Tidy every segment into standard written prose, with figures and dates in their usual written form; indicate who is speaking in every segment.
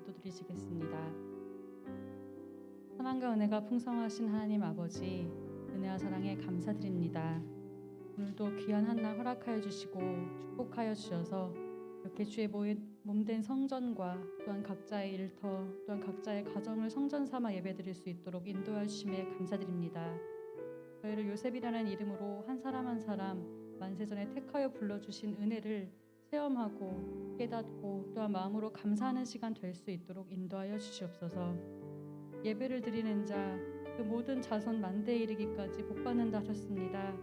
Speaker 1: 기도드리시겠습니다. 사랑과 은혜가 풍성하신 하나님 아버지, 은혜와 사랑에 감사드립니다. 오늘도 귀한 한날 허락하여 주시고 축복하여 주셔서 이렇게 주의 몸된 성전과 또한 각자의 일터 또한 각자의 가정을 성전 삼아 예배드릴 수 있도록 인도하여 주심에 감사드립니다. 저희를 요셉이라는 이름으로 한 사람 한 사람 만세전에 택하여 불러주신 은혜를 체험하고 깨닫고 또한 마음으로 감사하는 시간 될 수 있도록 인도하여 주시옵소서. 예배를 드리는 자 그 모든 자손 만대에 이르기까지 복받는다 하셨습니다.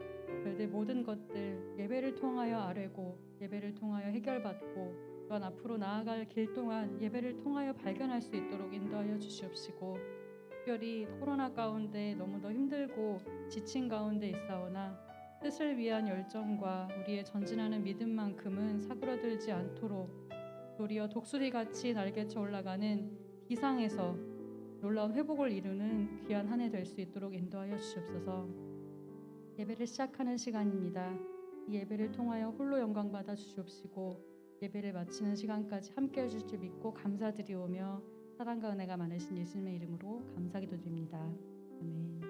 Speaker 1: 저희들 모든 것들 예배를 통하여 아뢰고 예배를 통하여 해결받고 또한 앞으로 나아갈 길 동안 예배를 통하여 발견할 수 있도록 인도하여 주시옵시고, 특별히 코로나 가운데 너무도 힘들고 지친 가운데 있사오나 뜻을 위한 열정과 우리의 전진하는 믿음만큼은 사그러들지 않도록 도리어 독수리같이 날개쳐 올라가는 비상에서 놀라운 회복을 이루는 귀한 한 해 될 수 있도록 인도하여 주시옵소서. 예배를 시작하는 시간입니다. 이 예배를 통하여 홀로 영광 받아 주시옵시고 예배를 마치는 시간까지 함께해 주실 줄 믿고 감사드리오며 사랑과 은혜가 많으신 예수님의 이름으로 감사기도드립니다. 아멘.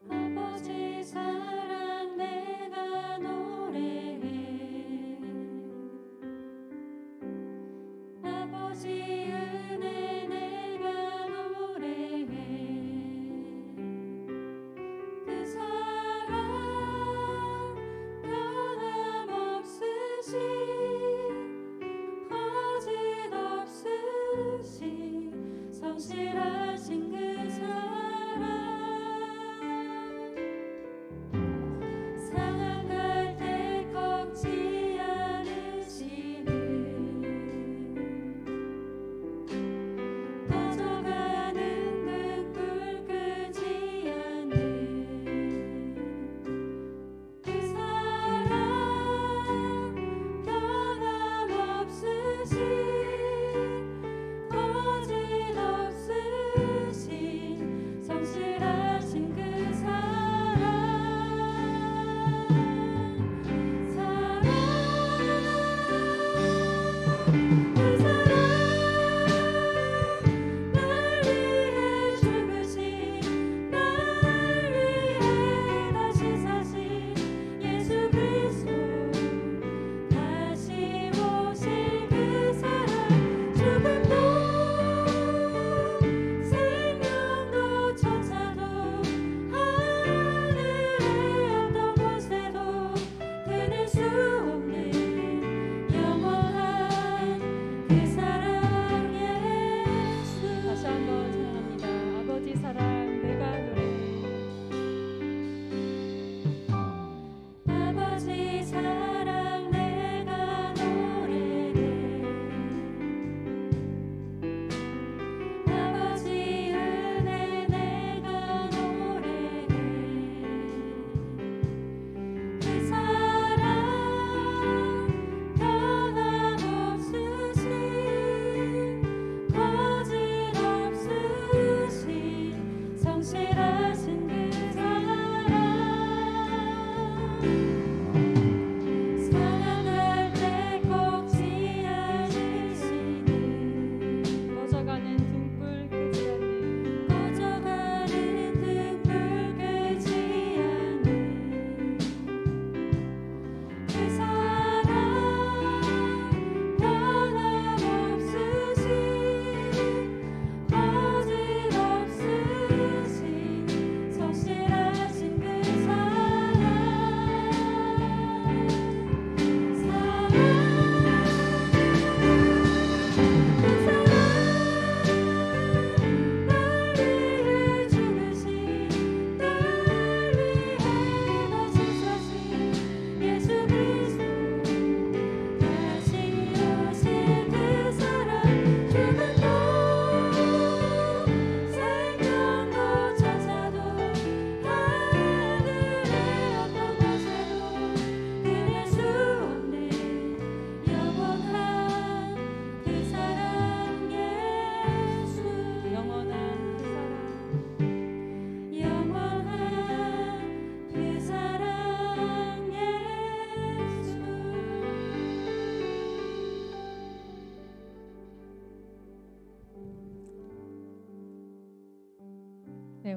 Speaker 2: 아버지 사랑 내가 노래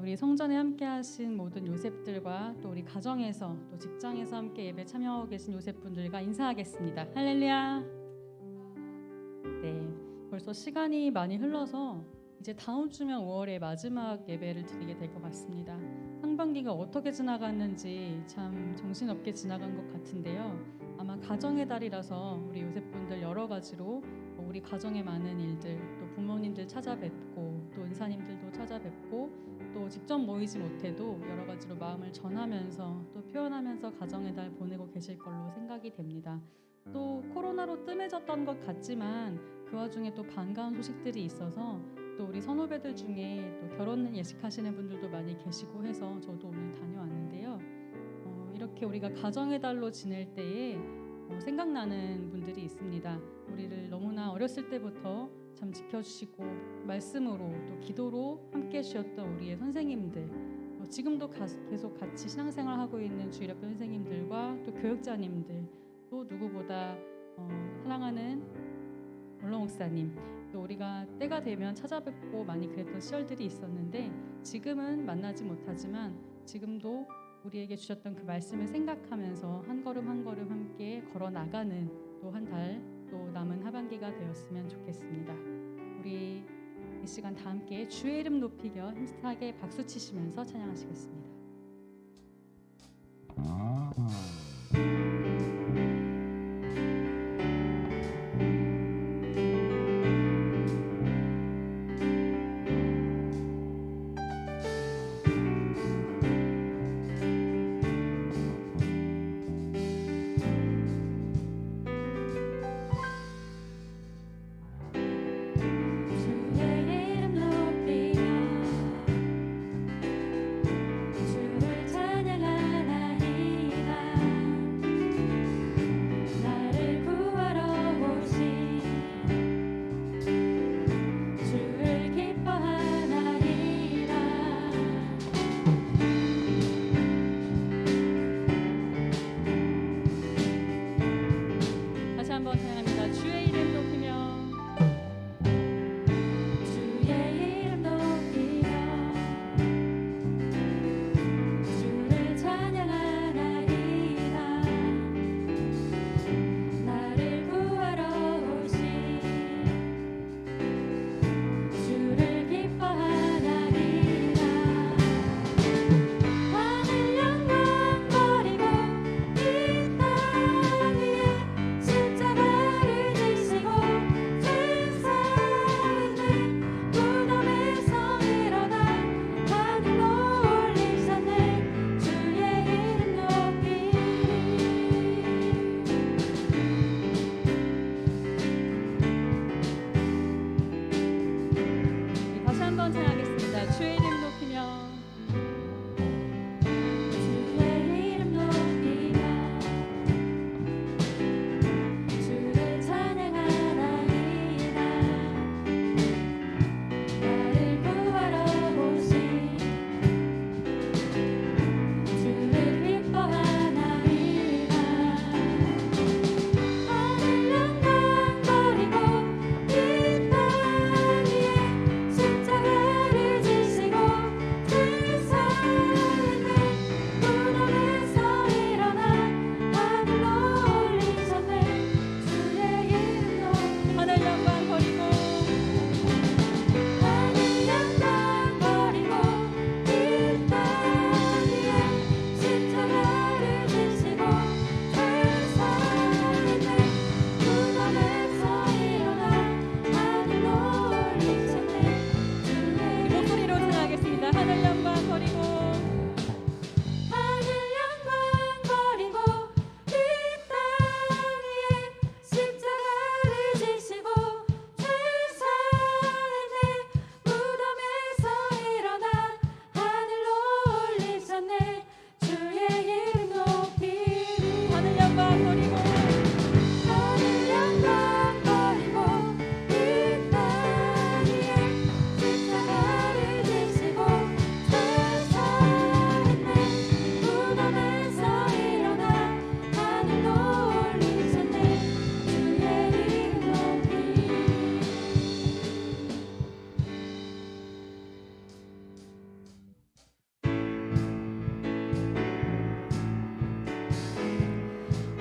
Speaker 1: 우리 성전에 함께하신 모든 요셉들과 또 우리 가정에서 또 직장에서 함께 예배 참여하고 계신 요셉분들과 인사하겠습니다. 할렐루야. 네, 벌써 시간이 많이 흘러서 이제 다음 주면 5월의 마지막 예배를 드리게 될 것 같습니다. 상반기가 어떻게 지나갔는지 참 정신없게 지나간 것 같은데요. 아마 가정의 달이라서 우리 요셉분들 여러 가지로 우리 가정의 많은 일들, 또 부모님들 찾아뵙고 또 은사님들도 찾아뵙고 또 직접 모이지 못해도 여러 가지로 마음을 전하면서 또 표현하면서 가정의 달 보내고 계실 걸로 생각이 됩니다. 또 코로나로 뜸해졌던 것 같지만 그 와중에 또 반가운 소식들이 있어서 또 우리 선후배들 중에 또 결혼 예식하시는 분들도 많이 계시고 해서 저도 오늘 다녀왔는데요. 이렇게 우리가 가정의 달로 지낼 때에 생각나는 분들이 있습니다. 우리를 너무나 어렸을 때부터 참 지켜주시고 말씀으로 또 기도로 함께 해주셨던 우리의 선생님들, 또 지금도 계속 같이 신앙생활하고 있는 주일학교 선생님들과 또 교육자님들, 또 누구보다 사랑하는 원로 목사님, 또 우리가 때가 되면 찾아뵙고 많이 그랬던 시절들이 있었는데 지금은 만나지 못하지만 지금도 우리에게 주셨던 그 말씀을 생각하면서 한 걸음 한 걸음 함께 걸어 나가는 또 한 달, 또 남은 하반기가 되었으면 좋겠습니다. 우리 이 시간 다 함께 주의 이름 높이겨 힘차게 박수 치시면서 찬양하시겠습니다.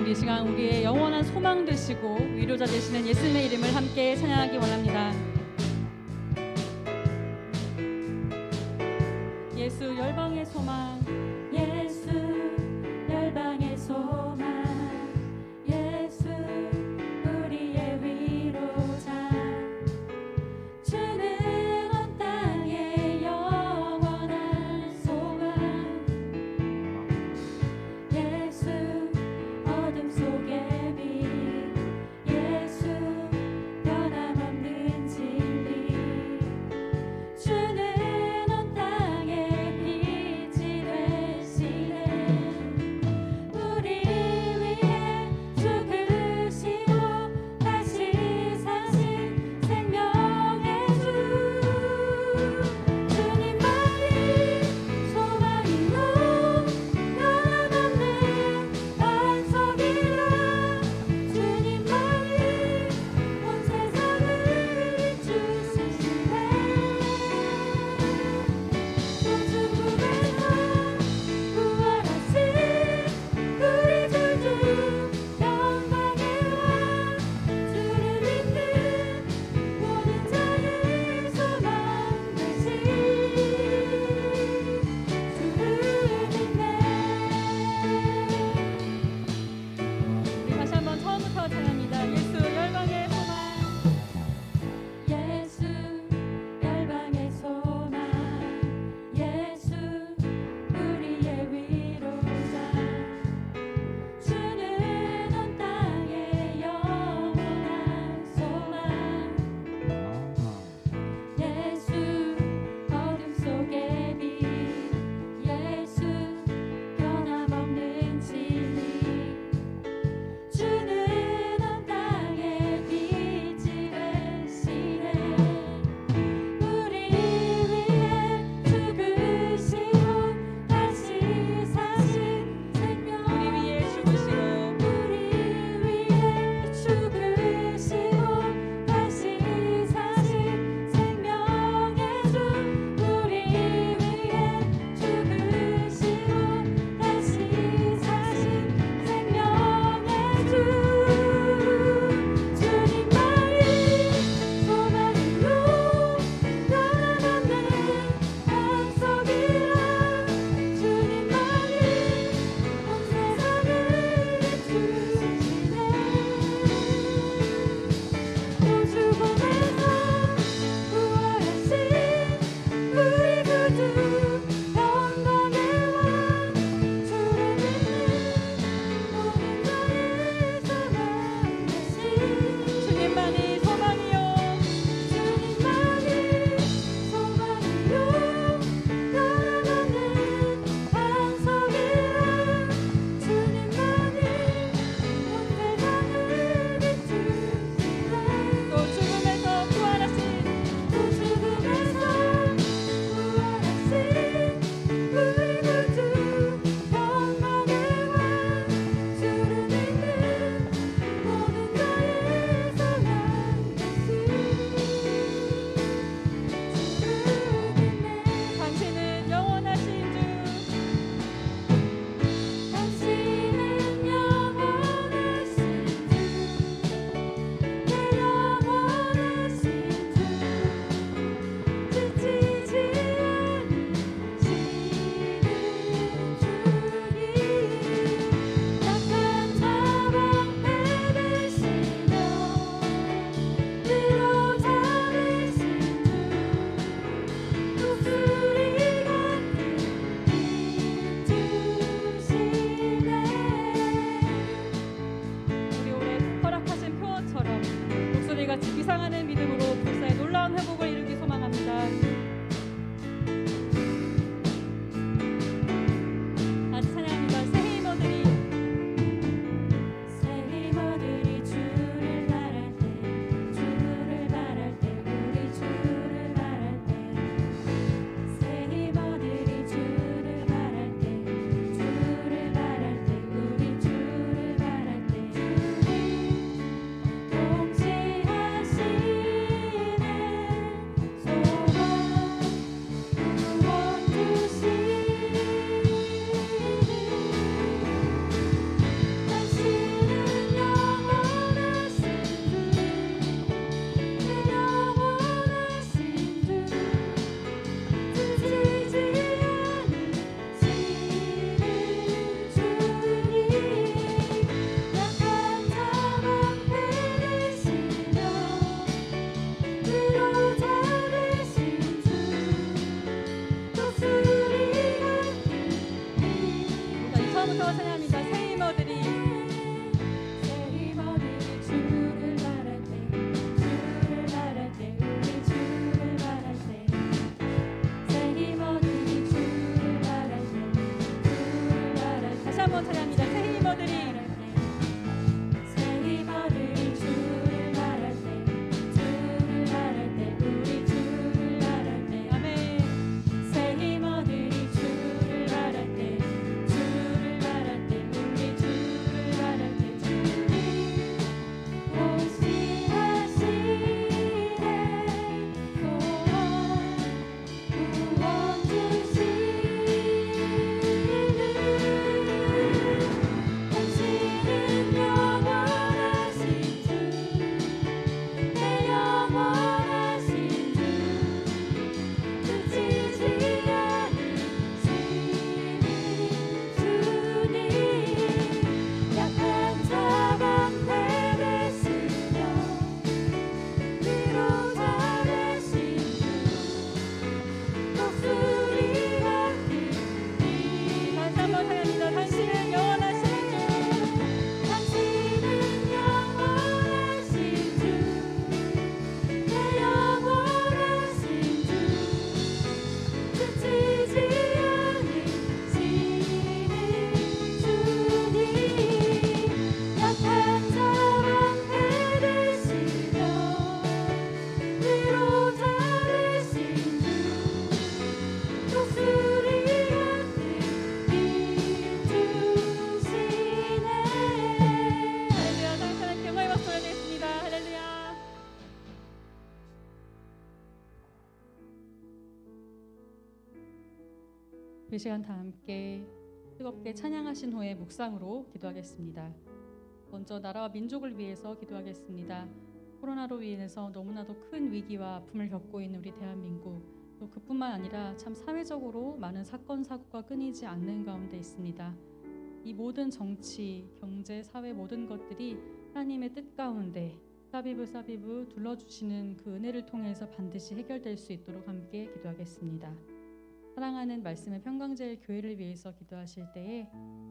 Speaker 1: 우리 시간 우리의 영원한 소망 되시고 위로자 되시는 예수님의 이름을 함께 찬양하기 원합니다. 예수 열방의 소망,
Speaker 2: 예수 열방의 소망, 예수 우리의 위로자, 주는 온 땅의 영원한 소망, 예수 어둠 속의 빛, 예수 변함없는 진리, 주는 온 땅의 빛이 되시네. 우리 위해 죽으시고 다시 사신 생명의 주, 주님만이 소망이요 변함없는 반석이라, 주님만이 온 세상을 비추시네. 또 죽음에서 부활하신 우리 구주 영광의 왕, 주를 믿는 모든 자의 소망 되신 주를 믿네.
Speaker 1: 우리 다시 한번 처음부터 찬양합니다. 예수 열방의 소망,
Speaker 2: 예수 열방의 소망, 예수 우리의 위로자, 주는 온 땅의 영원한 소망, 예수 어둠 속의 빛, 예수 변함없는 진리, 주는 온 땅의 빛이 되시네. 우리 위해 죽으시고 다시 사신 생명,
Speaker 1: 우리 위해 죽으시고
Speaker 2: 우리 위해 죽으시고 다시 사신 생명의 주, 우리 위해 죽으시고 다시 사신 생명의 주, 주님만이 소망이요 변함없는 반석이라, 주님만이 온 세상을 비추시네. 또 죽음에서 부활하신 우리 구주 영광의 왕, 주를 믿는 모든 자의 소망 되신
Speaker 1: 주님만이 소망이요
Speaker 2: 주님만이 소망이요 변함없는 반석이라, 주님만이 온 세상을 비추시네.
Speaker 1: 또 죽음에서 부활하신
Speaker 2: 또 죽음에서 부활하신 우리 구주 영광의 왕, 주를 믿는 모든 자의 소망 되신 주를 믿네.
Speaker 1: 당신은 영원하신 주,
Speaker 2: 당신은 영원하신 주, 내 영원하신 주, 지치지 않으시는 주님, 약한 자와 빼내시며 위로자 되신 주, 독수리 같은 빛 주시네.
Speaker 1: 우리 올해 허락하신 표어처럼 목소리같이 비상하는 믿음으로 불사의 놀라운 회복을 이루기 소망합니다. 다시 찬양합니다. 새 힘어들이
Speaker 2: 새 힘어들이 주를 바랄 때, 주를 바랄 때, 우리 주를 바랄 때, 새 힘어들이 주를 바랄 때, 주를 바랄 때, 우리 주를 바랄 때, 주님 통치하시네.
Speaker 1: 한번 찬양합니다. 새 힘어들이
Speaker 2: 새 힘어들이 주를 바랄 때 주를 바랄 때 우리 주를 바랄 때
Speaker 1: 아멘.
Speaker 2: 새 힘어들이 주를 바랄 때 주를 바랄 때 우리 주를 바랄 때 주님 복시하시네 구원 주시는 당신은 영원하신 주 내 영원하신 주 그치지 않으시는 주님 약한 자 방패 되시며 위로자 되신 주 독수리 같은
Speaker 1: 다시 한번 찬양합니다. 당신은 영원하신 주
Speaker 2: 당신은 영원하신 주 내 영원하신 주 그치지 않으시는 주님 약한 자 방패 되시며 위로자 되신 주 독수리 같은 힘 주시네
Speaker 1: 할렐루야. 당신은 경화의 박수 올려드리겠습니다. 할렐루야. 이 시간 다 함께 뜨겁게 찬양하신 후에 묵상으로 기도하겠습니다. 먼저 나라와 민족을 위해서 기도하겠습니다. 코로나로 인해서 너무나도 큰 위기와 아픔을 겪고 있는 우리 대한민국, 또 그뿐만 아니라 참 사회적으로 많은 사건 사고가 끊이지 않는 가운데 있습니다. 이 모든 정치, 경제, 사회 모든 것들이 하나님의 뜻 가운데 사비부 둘러주시는 그 은혜를 통해서 반드시 해결될 수 있도록 함께 기도하겠습니다. 사랑하는 말씀의 평강제일 교회를 위해서 기도하실 때에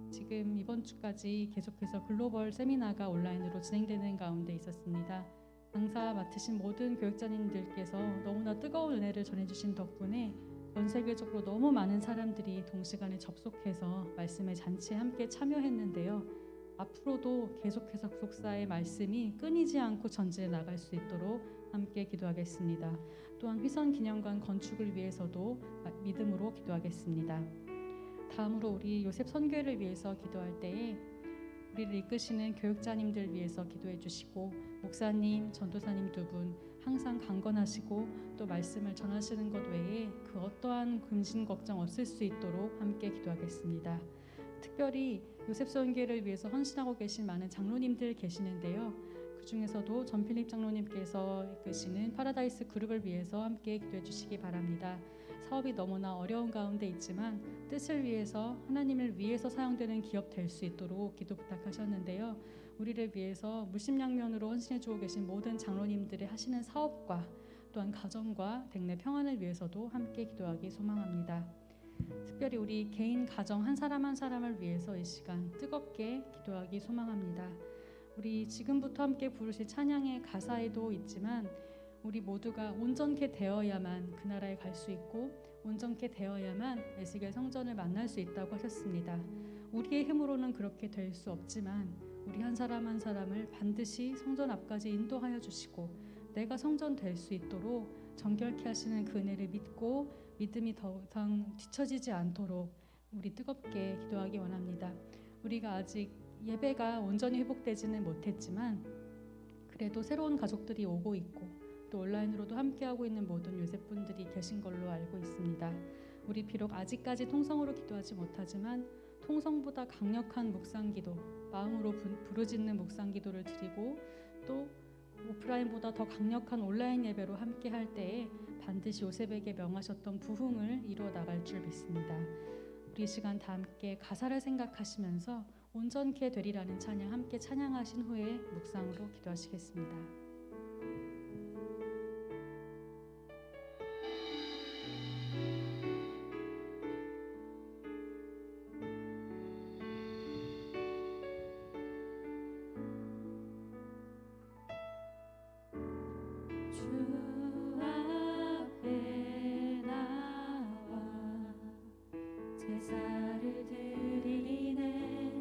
Speaker 1: 지금 이번 주까지 계속해서 글로벌 세미나가 온라인으로 진행되는 가운데 있었습니다. 강사 맡으신 모든 교육자님들께서 너무나 뜨거운 은혜를 전해주신 덕분에 전 세계적으로 너무 많은 사람들이 동시간에 접속해서 말씀의 잔치에 함께 참여했는데요. 앞으로도 계속해서 구속사의 말씀이 끊이지 않고 전진해 나갈 수 있도록 함께 기도하겠습니다. 또한 휘선기념관 건축을 위해서도 믿음으로 기도하겠습니다. 다음으로 우리 요셉 선교회를 위해서 기도할 때에 우리를 이끄시는 교육자님들 위해서 기도해 주시고 목사님, 전도사님 두 분 항상 강건하시고 또 말씀을 전하시는 것 외에 그 어떠한 근심 걱정 없을 수 있도록 함께 기도하겠습니다. 특별히 요셉 선교회를 위해서 헌신하고 계신 많은 장로님들 계시는데요. 그 중에서도 전필립 장로님께서 이끄시는 파라다이스 그룹을 위해서 함께 기도해 주시기 바랍니다. 사업이 너무나 어려운 가운데 있지만 뜻을 위해서 하나님을 위해서 사용되는 기업 될 수 있도록 기도 부탁하셨는데요. 우리를 위해서 물심양면으로 헌신해 주고 계신 모든 장로님들의 하시는 사업과 또한 가정과 백내 평안을 위해서도 함께 기도하기 소망합니다. 특별히 우리 개인 가정 한 사람 한 사람을 위해서 이 시간 뜨겁게 기도하기 소망합니다. 우리 지금부터 함께 부르실 찬양의 가사에도 있지만 우리 모두가 온전케 되어야만 그 나라에 갈 수 있고 온전케 되어야만 에스겔 성전을 만날 수 있다고 하셨습니다. 우리의 힘으로는 그렇게 될 수 없지만 우리 한 사람 한 사람을 반드시 성전 앞까지 인도하여 주시고 내가 성전 될 수 있도록 정결케 하시는 그 은혜를 믿고 믿음이 더 이상 뒤처지지 않도록 우리 뜨겁게 기도하기 원합니다. 우리가 아직 예배가 온전히 회복되지는 못했지만 그래도 새로운 가족들이 오고 있고 또 온라인으로도 함께하고 있는 모든 요셉분들이 계신 걸로 알고 있습니다. 우리 비록 아직까지 통성으로 기도하지 못하지만 통성보다 강력한 묵상기도, 마음으로 부르짖는 묵상기도를 드리고 또 오프라인보다 더 강력한 온라인 예배로 함께할 때에 반드시 요셉에게 명하셨던 부흥을 이루어 나갈 줄 믿습니다. 우리 이 시간 다 함께 가사를 생각하시면서 온전케 되리라는 찬양 함께 찬양하신 후에 묵상으로 기도하시겠습니다.
Speaker 2: 주 앞에 나와 제사를 드리네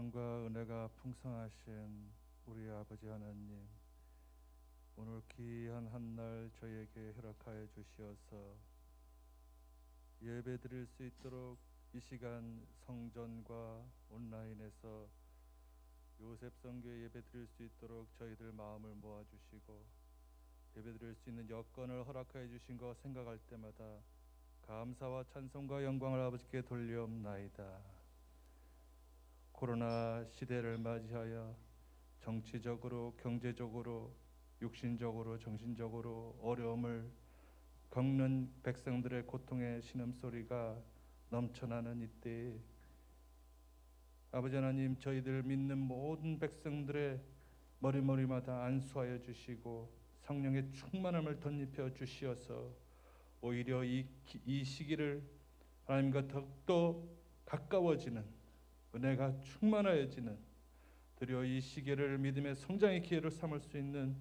Speaker 3: 사랑과 은혜가 풍성하신 우리 아버지 하나님, 오늘 귀한 한 날 저에게 허락하여 주시어서 예배 드릴 수 있도록 이 시간 성전과 온라인에서 요셉 선교회 예배 드릴 수 있도록 저희들 마음을 모아 주시고 예배 드릴 수 있는 여건을 허락하여 주신 것 생각할 때마다 감사와 찬송과 영광을 아버지께 돌려옵나이다. 코로나 시대를 맞이하여 정치적으로, 경제적으로, 육신적으로, 정신적으로 어려움을 겪는 백성들의 고통의 신음소리가 넘쳐나는 이때에 아버지 하나님, 저희들 믿는 모든 백성들의 머리머리마다 안수하여 주시고 성령의 충만함을 덧입혀 주시어서 오히려 이 시기를 하나님과 더욱더 가까워지는 은혜가 충만하여지는 드디어 이 시기를 믿음의 성장의 기회로 삼을 수 있는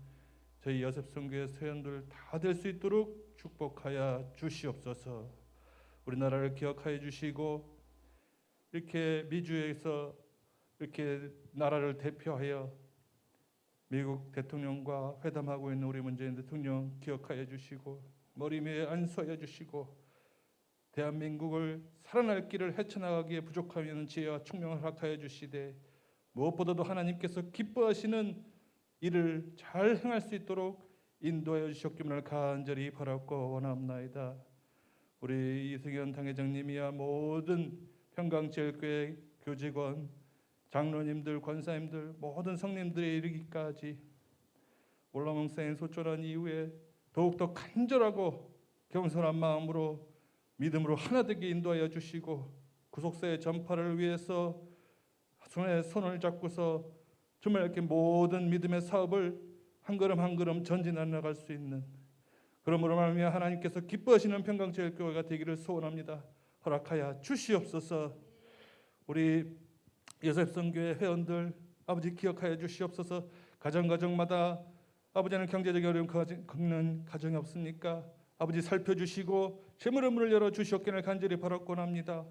Speaker 3: 저희 여셉선교회 회원들 다 될 수 있도록 축복하여 주시옵소서. 우리나라를 기억하여 주시고 이렇게 미주에서 이렇게 나라를 대표하여 미국 대통령과 회담하고 있는 우리 문재인 대통령 기억하여 주시고 머리 위에 안수하여 주시고 대한민국을 살아날 길을 헤쳐나가기에 부족하면 지혜와 총명을 허락하여 주시되 무엇보다도 하나님께서 기뻐하시는 일을 잘 행할 수 있도록 인도하여 주셨기를 간절히 바라고 원합나이다. 우리 이승현 당회장님이야 모든 평강제일교회 교직원, 장로님들, 권사님들, 모든 성님들에 이르기까지 올라몽사인 소천한 이후에 더욱더 간절하고 겸손한 마음으로 믿음으로 하나 되게 인도하여 주시고 구속사의 전파를 위해서 손에 손을 잡고서 정말 이렇게 모든 믿음의 사업을 한 걸음 한 걸음 전진해 나갈 수 있는 그러므로 말미암아 하나님께서 기뻐하시는 평강제일교회가 되기를 소원합니다. 허락하여 주시옵소서. 우리 여셉선교회 회원들 아버지 기억하여 주시옵소서. 가정마다 아버지는 경제적 어려움 겪는 가정이 없습니까? 아버지 살펴주시고 재물의 문을 열어주시옵기를 간절히 바라곤 합니다.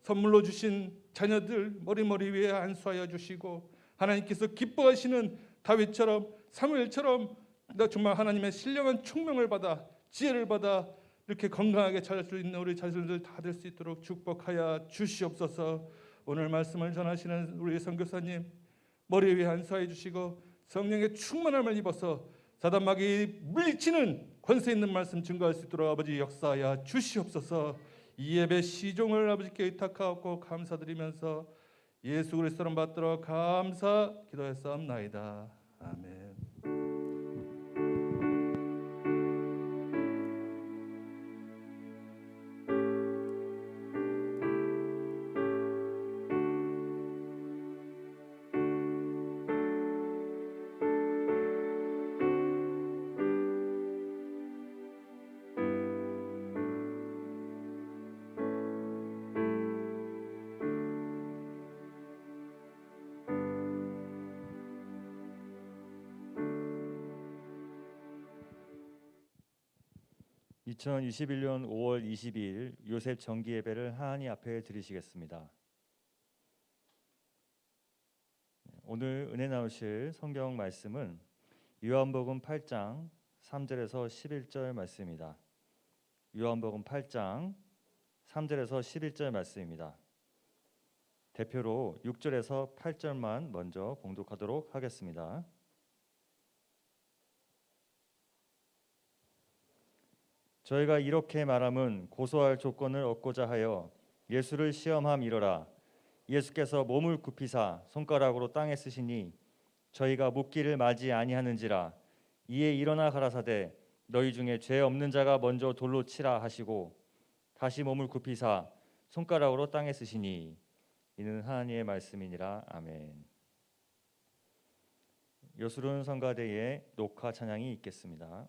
Speaker 3: 선물로 주신 자녀들 머리 위에 안수하여 주시고 하나님께서 기뻐하시는 다윗처럼 사무엘처럼 나 정말 하나님의 신령한 총명을 받아 지혜를 받아 이렇게 건강하게 잘 수 있는 우리 자손들 다 될 수 있도록 축복하여 주시옵소서. 오늘 말씀을 전하시는 우리 선교사님 머리 위에 안수하여 주시고 성령의 충만함을 입어서 사단마귀 물리치는 권세 있는 말씀 증거할 수 있도록 아버지 역사하여 주시옵소서. 이 예배 시종을 아버지께 의탁하고 감사드리면서 예수 그리스도를 받들어 감사 기도했사옵나이다. 아멘.
Speaker 4: (2021년 5월 22일) 요셉 정기 예배를 하나님 앞에 드리시겠습니다. 오늘 은혜 나누실 성경 말씀은 요한복음 8장 3절에서 11절 말씀입니다. 요한복음 8장 3절에서 11절 말씀입니다. 대표로 6절에서 8절만 먼저 봉독하도록 하겠습니다. 저희가 이렇게 말함은 고소할 조건을 얻고자 하여 예수를 시험함이로라. 예수께서 몸을 굽히사 손가락으로 땅에 쓰시니 저희가 묻기를 맞이 아니하는지라. 이에 일어나 가라사대 너희 중에 죄 없는 자가 먼저 돌로 치라 하시고 다시 몸을 굽히사 손가락으로 땅에 쓰시니 이는 하나님의 말씀이니라. 아멘. 여수론 성가대의 녹화 찬양이 있겠습니다.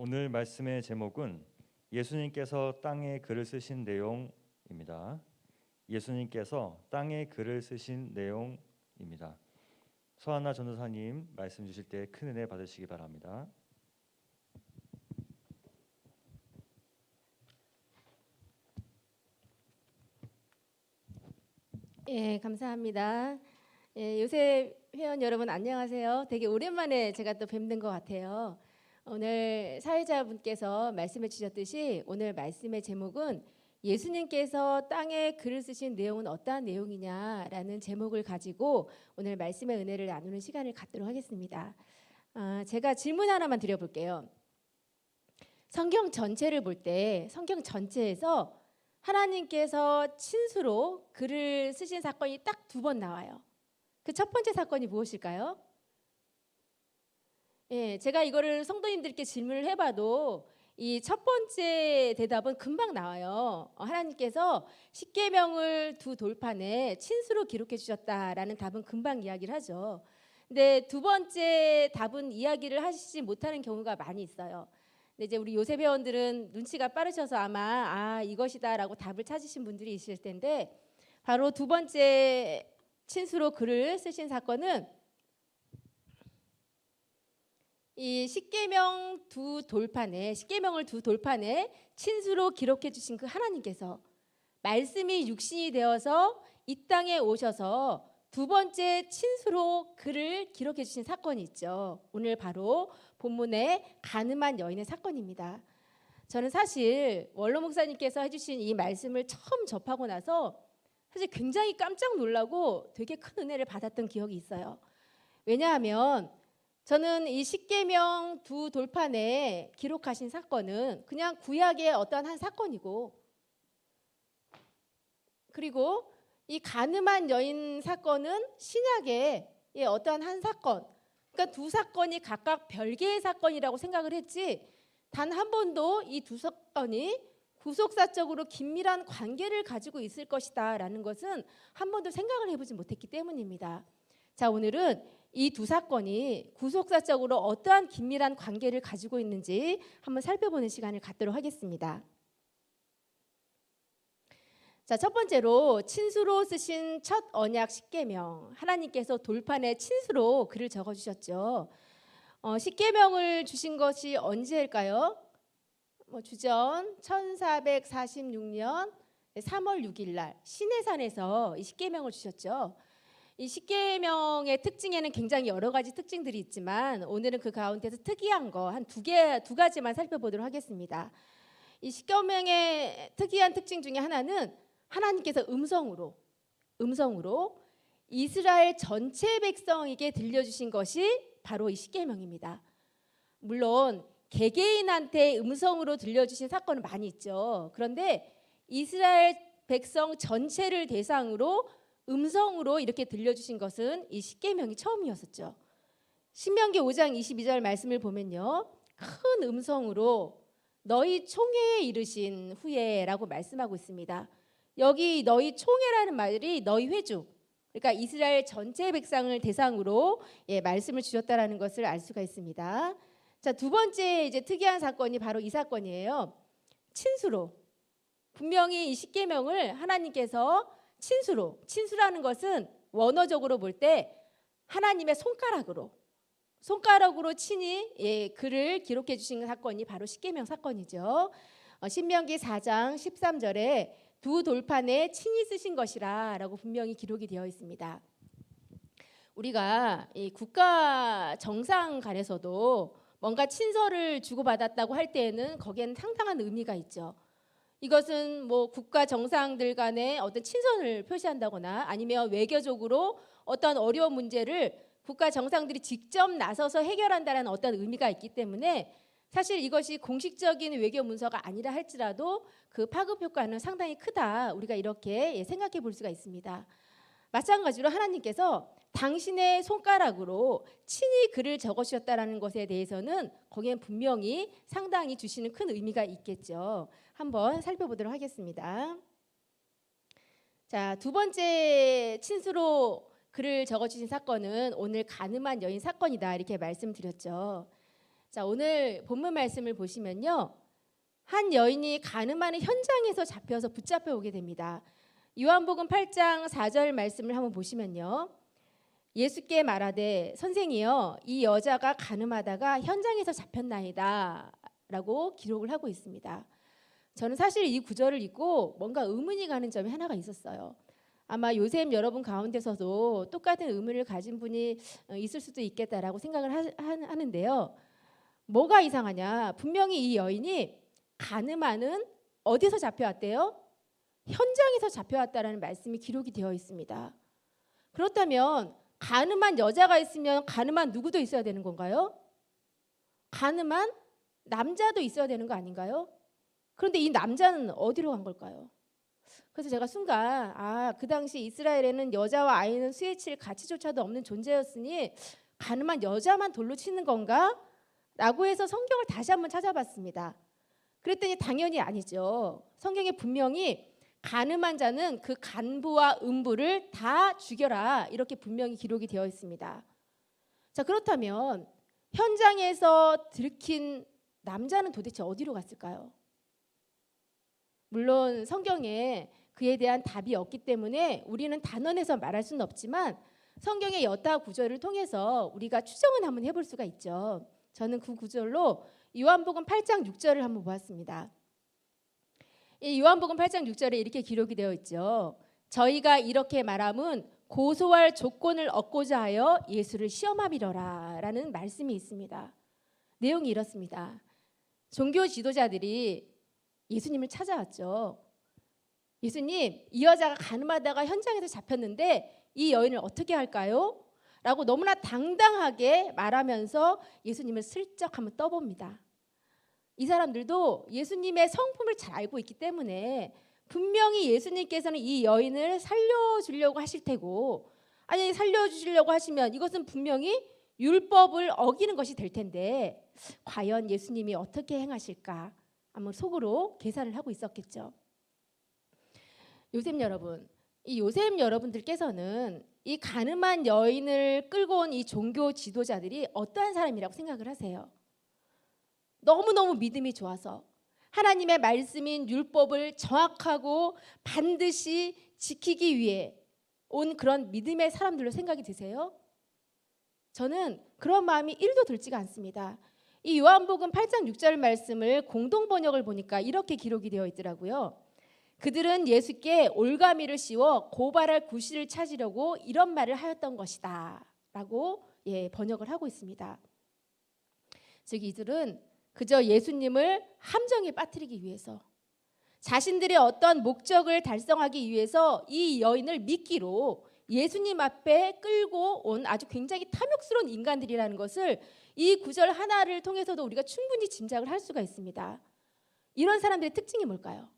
Speaker 4: 오늘 말씀의 제목은 예수님께서 땅에 글을 쓰신 내용입니다. 예수님께서 땅에 글을 쓰신 내용입니다. 서하나 전도사님 말씀 주실 때 큰 은혜 받으시기 바랍니다.
Speaker 5: 예, 감사합니다. 예, 요새 회원 여러분 안녕하세요. 되게 오랜만에 제가 또 뵙는 것 같아요. 오늘 사회자분께서 말씀해 주셨듯이 오늘 말씀의 제목은 예수님께서 땅에 글을 쓰신 내용은 어떠한 내용이냐라는 제목을 가지고 오늘 말씀의 은혜를 나누는 시간을 갖도록 하겠습니다. 제가 질문 하나만 드려볼게요. 성경 전체를 볼 때 성경 전체에서 하나님께서 친수로 글을 쓰신 사건이 딱 2번 나와요. 그 첫 번째 사건이 무엇일까요? 예, 제가 이거를 성도님들께 질문을 해봐도 이 첫 번째 대답은 금방 나와요. 하나님께서 십계명을 2 돌판에 친수로 기록해 주셨다라는 답은 금방 이야기를 하죠. 근데 2번째 답은 이야기를 하시지 못하는 경우가 많이 있어요. 근데 이제 우리 요셉 회원들은 눈치가 빠르셔서 아마 이것이다라고 답을 찾으신 분들이 있을 텐데 바로 2번째 친수로 글을 쓰신 사건은 이 십계명 2 돌판에 십계명을 2 돌판에 친수로 기록해 주신 그 하나님께서 말씀이 육신이 되어서 이 땅에 오셔서 2번째 친수로 글을 기록해 주신 사건이 있죠. 오늘 바로 본문의 가늠한 여인의 사건입니다. 저는 사실 원로 목사님께서 해주신 이 말씀을 처음 접하고 나서 사실 굉장히 깜짝 놀라고 되게 큰 은혜를 받았던 기억이 있어요. 왜냐하면 저는 이 십계명 2 돌판에 기록하신 사건은 그냥 구약의 어떠한 한 사건이고, 그리고 이 가늠한 여인 사건은 신약의 어떠한 한 사건, 그러니까 2 사건이 각각 별개의 사건이라고 생각을 했지 단 한 번도 이 2 사건이 구속사적으로 긴밀한 관계를 가지고 있을 것이다 라는 것은 한 번도 생각을 해보지 못했기 때문입니다. 자, 오늘은 이 2 사건이 구속사적으로 어떠한 긴밀한 관계를 가지고 있는지 한번 살펴보는 시간을 갖도록 하겠습니다. 자, 첫 번째로 친수로 쓰신 첫 언약 십계명, 하나님께서 돌판에 친수로 글을 적어주셨죠. 십계명을 주신 것이 언제일까요? 주전 1446년 3월 6일 날 시내산에서 이 십계명을 주셨죠. 이 십계명의 특징에는 굉장히 여러 가지 특징들이 있지만 오늘은 그 가운데서 특이한 거 한 2가지만 살펴보도록 하겠습니다. 이 십계명의 특이한 특징 중에 하나는 하나님께서 음성으로 이스라엘 전체 백성에게 들려주신 것이 바로 이 십계명입니다. 물론 개개인한테 음성으로 들려주신 사건은 많이 있죠. 그런데 이스라엘 백성 전체를 대상으로 음성으로 이렇게 들려주신 것은 이 십계명이 처음이었었죠. 신명기 5장 22절 말씀을 보면요, 큰 음성으로 너희 총회에 이르신 후에라고 말씀하고 있습니다. 여기 너희 총회라는 말이 너희 회중, 그러니까 이스라엘 전체 백성을 대상으로 말씀을 주셨다라는 것을 알 수가 있습니다. 자, 2번째 이제 특이한 사건이 바로 이 사건이에요. 친수로, 분명히 이 십계명을 하나님께서 친수라는 것은 원어적으로 볼 때 하나님의 손가락으로 친히 글을 기록해 주신 사건이 바로 십계명 사건이죠. 신명기 4장 13절에 2 돌판에 친히 쓰신 것이라라고 분명히 기록이 되어 있습니다. 우리가 이 국가 정상 간에서도 뭔가 친서를 주고받았다고 할 때에는 거기에는 상당한 의미가 있죠. 이것은 뭐 국가 정상들 간의 어떤 친선을 표시한다거나 아니면 외교적으로 어떤 어려운 문제를 국가 정상들이 직접 나서서 해결한다는 어떤 의미가 있기 때문에 사실 이것이 공식적인 외교 문서가 아니라 할지라도 그 파급 효과는 상당히 크다, 우리가 이렇게 생각해 볼 수가 있습니다. 마찬가지로 하나님께서 당신의 손가락으로 친히 글을 적으셨다라는 것에 대해서는 거기엔 분명히 상당히 주시는 큰 의미가 있겠죠. 한번 살펴보도록 하겠습니다. 자, 2번째 친수로 글을 적어주신 사건은 오늘 가늠한 여인 사건이다, 이렇게 말씀드렸죠. 자, 오늘 본문 말씀을 보시면요. 한 여인이 가늠하는 현장에서 잡혀서 붙잡혀 오게 됩니다. 요한복음 8장 4절 말씀을 한번 보시면요. 예수께 말하되 선생이여 이 여자가 가늠하다가 현장에서 잡혔나이다 라고 기록을 하고 있습니다. 저는 사실 이 구절을 읽고 뭔가 의문이 가는 점이 하나가 있었어요. 아마 요셉 여러분 가운데서도 똑같은 의문을 가진 분이 있을 수도 있겠다라고 생각을 하는데요. 뭐가 이상하냐? 분명히 이 여인이 가늠하는 어디서 잡혀왔대요? 현장에서 잡혀왔다라는 말씀이 기록이 되어 있습니다. 그렇다면 가늠한 여자가 있으면 가늠한 누구도 있어야 되는 건가요? 가늠한 남자도 있어야 되는 거 아닌가요? 그런데 이 남자는 어디로 간 걸까요? 그래서 제가 순간 그 당시 이스라엘에는 여자와 아이는 수에 칠 가치조차도 없는 존재였으니 가늠한 여자만 돌로 치는 건가? 라고 해서 성경을 다시 한번 찾아봤습니다. 그랬더니 당연히 아니죠. 성경에 분명히 가늠한 자는 그 간부와 음부를 다 죽여라 이렇게 분명히 기록이 되어 있습니다. 자, 그렇다면 현장에서 들킨 남자는 도대체 어디로 갔을까요? 물론 성경에 그에 대한 답이 없기 때문에 우리는 단언해서 말할 수는 없지만 성경의 여타 구절을 통해서 우리가 추정은 한번 해볼 수가 있죠. 저는 그 구절로 요한복음 8장 6절을 한번 보았습니다. 이 요한복음 8장 6절에 이렇게 기록이 되어 있죠. 저희가 이렇게 말함은 고소할 조건을 얻고자 하여 예수를 시험함이러라 라는 말씀이 있습니다. 내용이 이렇습니다. 종교 지도자들이 예수님을 찾아왔죠. 예수님, 이 여자가 가늠하다가 현장에서 잡혔는데 이 여인을 어떻게 할까요? 라고 너무나 당당하게 말하면서 예수님을 슬쩍 한번 떠봅니다. 이 사람들도 예수님의 성품을 잘 알고 있기 때문에 분명히 예수님께서는 이 여인을 살려주려고 하실 테고, 아니 살려주시려고 하시면 이것은 분명히 율법을 어기는 것이 될 텐데 과연 예수님이 어떻게 행하실까 한번 속으로 계산을 하고 있었겠죠. 요셉 여러분, 이 요셉 여러분들께서는 이 가늠한 여인을 끌고 온 이 종교 지도자들이 어떠한 사람이라고 생각을 하세요? 너무너무 믿음이 좋아서 하나님의 말씀인 율법을 정확하고 반드시 지키기 위해 온 그런 믿음의 사람들로 생각이 드세요? 저는 그런 마음이 1도 들지가 않습니다. 이 요한복음 8장 6절 말씀을 공동 번역을 보니까 이렇게 기록이 되어 있더라고요. 그들은 예수께 올가미를 씌워 고발할 구실을 찾으려고 이런 말을 하였던 것이다 라고 번역을 하고 있습니다. 즉 이들은 그저 예수님을 함정에 빠뜨리기 위해서, 자신들의 어떤 목적을 달성하기 위해서 이 여인을 미끼로 예수님 앞에 끌고 온 아주 굉장히 탐욕스러운 인간들이라는 것을 이 구절 하나를 통해서도 우리가 충분히 짐작을 할 수가 있습니다. 이런 사람들의 특징이 뭘까요?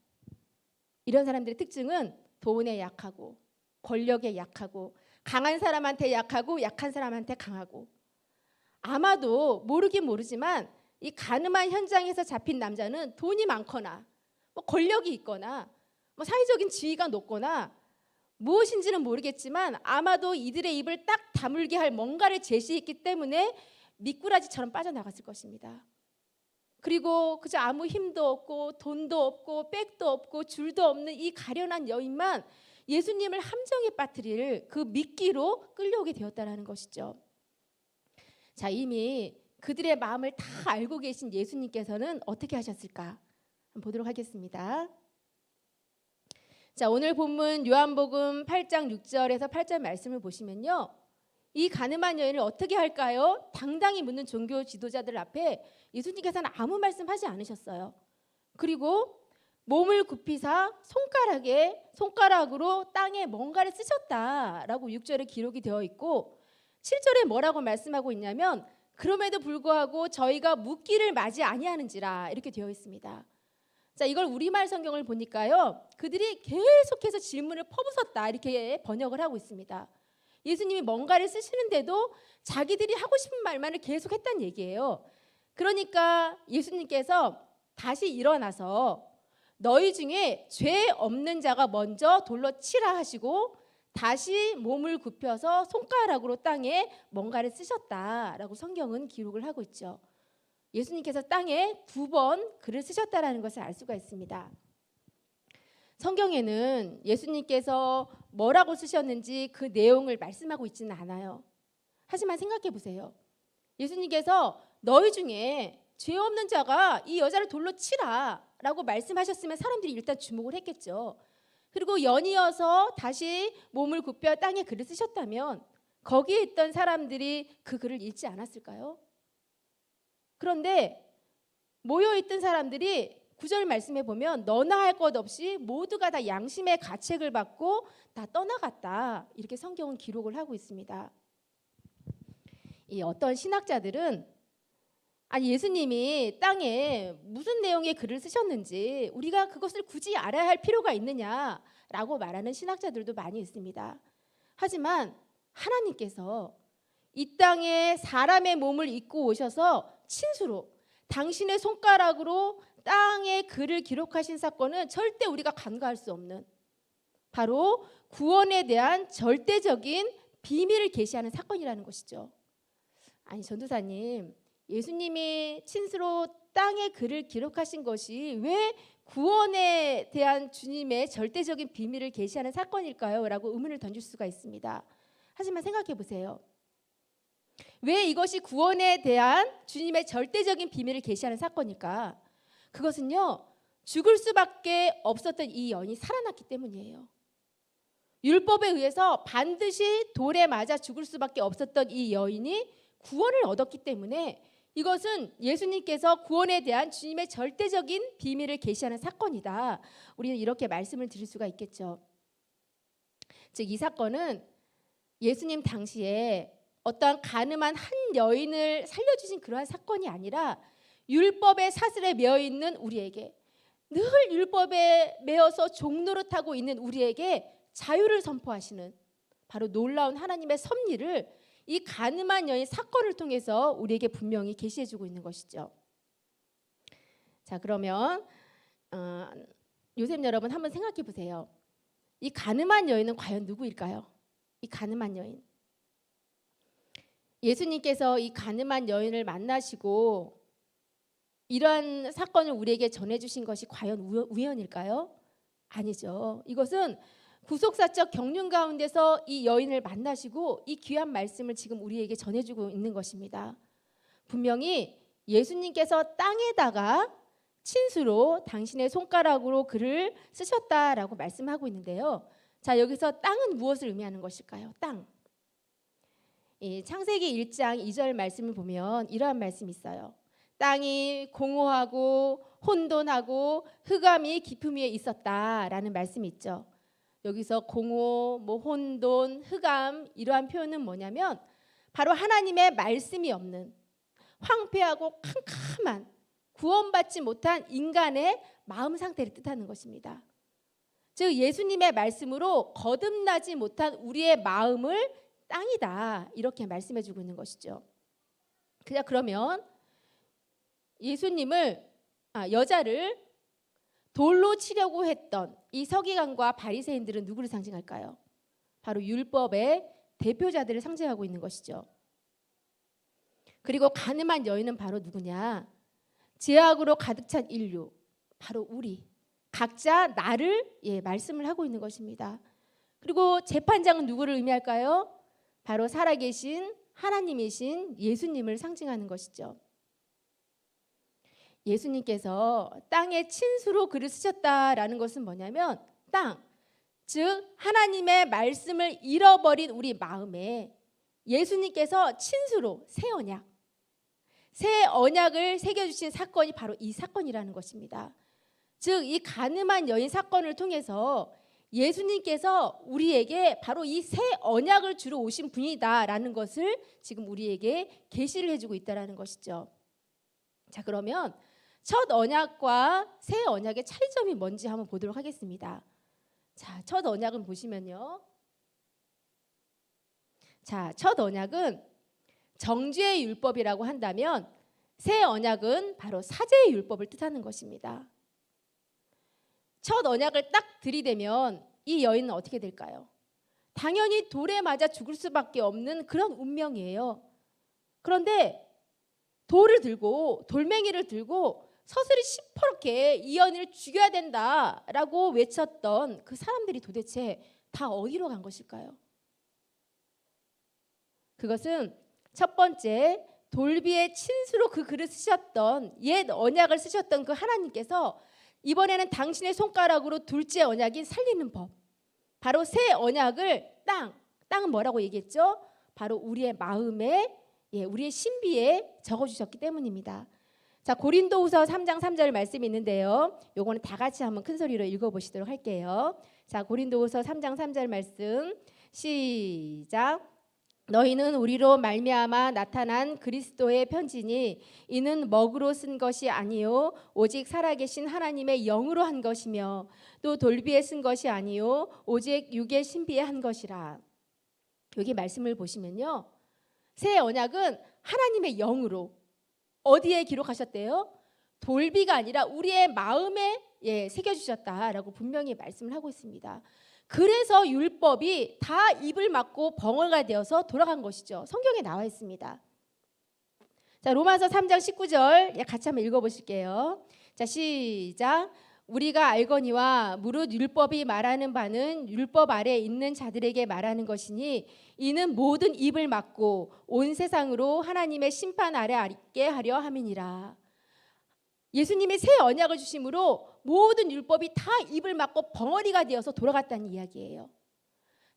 Speaker 5: 이런 사람들의 특징은 돈에 약하고 권력에 약하고 강한 사람한테 약하고 약한 사람한테 강하고, 아마도 모르긴 모르지만 이 가늠한 현장에서 잡힌 남자는 돈이 많거나 권력이 있거나 사회적인 지위가 높거나 무엇인지는 모르겠지만 아마도 이들의 입을 딱 다물게 할 뭔가를 제시했기 때문에 미꾸라지처럼 빠져나갔을 것입니다. 그리고 그저 아무 힘도 없고 돈도 없고 백도 없고 줄도 없는 이 가련한 여인만 예수님을 함정에 빠뜨릴 그 미끼로 끌려오게 되었다는 것이죠. 자, 이미 그들의 마음을 다 알고 계신 예수님께서는 어떻게 하셨을까? 한번 보도록 하겠습니다. 자, 오늘 본문 요한복음 8장 6절에서 8절 말씀을 보시면요. 이 가늠한 여인을 어떻게 할까요? 당당히 묻는 종교 지도자들 앞에 예수님께서는 아무 말씀하지 않으셨어요. 그리고 몸을 굽히사 손가락으로 땅에 뭔가를 쓰셨다라고 6절에 기록이 되어 있고 7절에 뭐라고 말씀하고 있냐면 그럼에도 불구하고 저희가 묻기를 마지 아니하는지라 이렇게 되어 있습니다. 자, 이걸 우리말 성경을 보니까요. 그들이 계속해서 질문을 퍼붓었다 이렇게 번역을 하고 있습니다. 예수님이 뭔가를 쓰시는데도 자기들이 하고 싶은 말만을 계속 했다는 얘기예요. 그러니까 예수님께서 다시 일어나서 너희 중에 죄 없는 자가 먼저 돌로 치라 하시고 다시 몸을 굽혀서 손가락으로 땅에 뭔가를 쓰셨다라고 성경은 기록을 하고 있죠. 예수님께서 땅에 2번 글을 쓰셨다라는 것을 알 수가 있습니다. 성경에는 예수님께서 뭐라고 쓰셨는지 그 내용을 말씀하고 있지는 않아요. 하지만 생각해 보세요. 예수님께서 너희 중에 죄 없는 자가 이 여자를 돌로 치라 라고 말씀하셨으면 사람들이 일단 주목을 했겠죠. 그리고 연이어서 다시 몸을 굽혀 땅에 글을 쓰셨다면 거기에 있던 사람들이 그 글을 읽지 않았을까요? 그런데 모여있던 사람들이 9절 말씀에 보면 너나 할 것 없이 모두가 다 양심의 가책을 받고 다 떠나갔다. 이렇게 성경은 기록을 하고 있습니다. 이 어떤 신학자들은 예수님이 땅에 무슨 내용의 글을 쓰셨는지 우리가 그것을 굳이 알아야 할 필요가 있느냐라고 말하는 신학자들도 많이 있습니다. 하지만 하나님께서 이 땅에 사람의 몸을 입고 오셔서 친수로 당신의 손가락으로 땅에 글을 기록하신 사건은 절대 우리가 간과할 수 없는 바로 구원에 대한 절대적인 비밀을 계시하는 사건이라는 것이죠. 아니 전도사님, 예수님이 친수로 땅에 글을 기록하신 것이 왜 구원에 대한 주님의 절대적인 비밀을 계시하는 사건일까요? 라고 의문을 던질 수가 있습니다. 하지만 생각해 보세요. 왜 이것이 구원에 대한 주님의 절대적인 비밀을 계시하는 사건일까? 그것은요, 죽을 수밖에 없었던 이 여인이 살아났기 때문이에요. 율법에 의해서 반드시 돌에 맞아 죽을 수밖에 없었던 이 여인이 구원을 얻었기 때문에 이것은 예수님께서 구원에 대한 주님의 절대적인 비밀을 계시하는 사건이다. 우리는 이렇게 말씀을 드릴 수가 있겠죠. 즉 이 사건은 예수님 당시에 어떠한 가늠한 한 여인을 살려주신 그러한 사건이 아니라 율법의 사슬에 매어 있는 우리에게, 늘 율법에 매어서 종노릇하고 있는 우리에게 자유를 선포하시는 바로 놀라운 하나님의 섭리를 이 가늠한 여인 사건을 통해서 우리에게 분명히 계시해주고 있는 것이죠. 자, 그러면 요셉 여러분 한번 생각해 보세요. 이 가늠한 여인은 과연 누구일까요? 이 가늠한 여인. 예수님께서 이 가늠한 여인을 만나시고 이러한 사건을 우리에게 전해주신 것이 과연 우연일까요? 아니죠. 이것은 구속사적 경륜 가운데서 이 여인을 만나시고 이 귀한 말씀을 지금 우리에게 전해주고 있는 것입니다. 분명히 예수님께서 땅에다가 친수로 당신의 손가락으로 글을 쓰셨다라고 말씀하고 있는데요. 자, 여기서 땅은 무엇을 의미하는 것일까요? 땅. 이 창세기 1장 2절 말씀을 보면 이러한 말씀이 있어요. 땅이 공허하고 혼돈하고 흑암이 깊음 위에 있었다라는 말씀이 있죠. 여기서 공허, 혼돈, 흑암 이러한 표현은 뭐냐면 바로 하나님의 말씀이 없는 황폐하고 캄캄한 구원받지 못한 인간의 마음 상태를 뜻하는 것입니다. 즉 예수님의 말씀으로 거듭나지 못한 우리의 마음을 땅이다 이렇게 말씀해주고 있는 것이죠. 그러면 여자를 돌로 치려고 했던 이 서기관과 바리새인들은 누구를 상징할까요? 바로 율법의 대표자들을 상징하고 있는 것이죠. 그리고 가늠한 여인은 바로 누구냐? 죄악으로 가득 찬 인류, 바로 우리 각자 나를 말씀을 하고 있는 것입니다. 그리고 재판장은 누구를 의미할까요? 바로 살아계신 하나님이신 예수님을 상징하는 것이죠. 예수님께서 땅에 친수로 글을 쓰셨다라는 것은 뭐냐면 땅, 즉 하나님의 말씀을 잃어버린 우리 마음에 예수님께서 친수로 새 언약을 새겨주신 사건이 바로 이 사건이라는 것입니다. 즉 이 가늠한 여인 사건을 통해서 예수님께서 우리에게 바로 이 새 언약을 주러 오신 분이다라는 것을 지금 우리에게 계시를 해주고 있다라는 것이죠. 자, 그러면 첫 언약과 새 언약의 차이점이 뭔지 한번 보도록 하겠습니다. 자, 첫 언약은 보시면요. 자, 첫 언약은 정죄의 율법이라고 한다면 새 언약은 바로 사죄의 율법을 뜻하는 것입니다. 첫 언약을 딱 들이대면 이 여인은 어떻게 될까요? 당연히 돌에 맞아 죽을 수밖에 없는 그런 운명이에요. 그런데 돌을 들고 돌멩이를 들고 서슬이 시퍼렇게 이 여인을 죽여야 된다라고 외쳤던 그 사람들이 도대체 다 어디로 간 것일까요? 그것은 첫 번째 돌비의 친수로 그 글을 쓰셨던 옛 언약을 쓰셨던 그 하나님께서 이번에는 당신의 손가락으로 둘째 언약인 살리는 법, 바로 새 언약을 땅은 뭐라고 얘기했죠? 바로 우리의 마음에, 우리의 신비에 적어주셨기 때문입니다. 자, 고린도후서 3장 3절 말씀이 있는데요. 요거는 다 같이 한번 큰 소리로 읽어보시도록 할게요. 자, 고린도후서 3장 3절 말씀 시작. 너희는 우리로 말미암아 나타난 그리스도의 편지니 이는 먹으로 쓴 것이 아니요 오직 살아계신 하나님의 영으로 한 것이며 또 돌비에 쓴 것이 아니요 오직 육의 신비에 한 것이라. 여기 말씀을 보시면요, 새 언약은 하나님의 영으로 어디에 기록하셨대요? 돌비가 아니라 우리의 마음에 새겨주셨다라고 분명히 말씀을 하고 있습니다. 그래서 율법이 다 입을 막고 벙어가 되어서 돌아간 것이죠. 성경에 나와 있습니다. 자, 로마서 3장 19절 같이 한번 읽어보실게요. 자, 시작. 우리가 알거니와 무릇 율법이 말하는 바는 율법 아래 있는 자들에게 말하는 것이니 이는 모든 입을 막고 온 세상으로 하나님의 심판 아래 있게 하려 함이니라. 예수님이 새 언약을 주심으로 모든 율법이 다 입을 막고 벙어리가 되어서 돌아갔다는 이야기예요.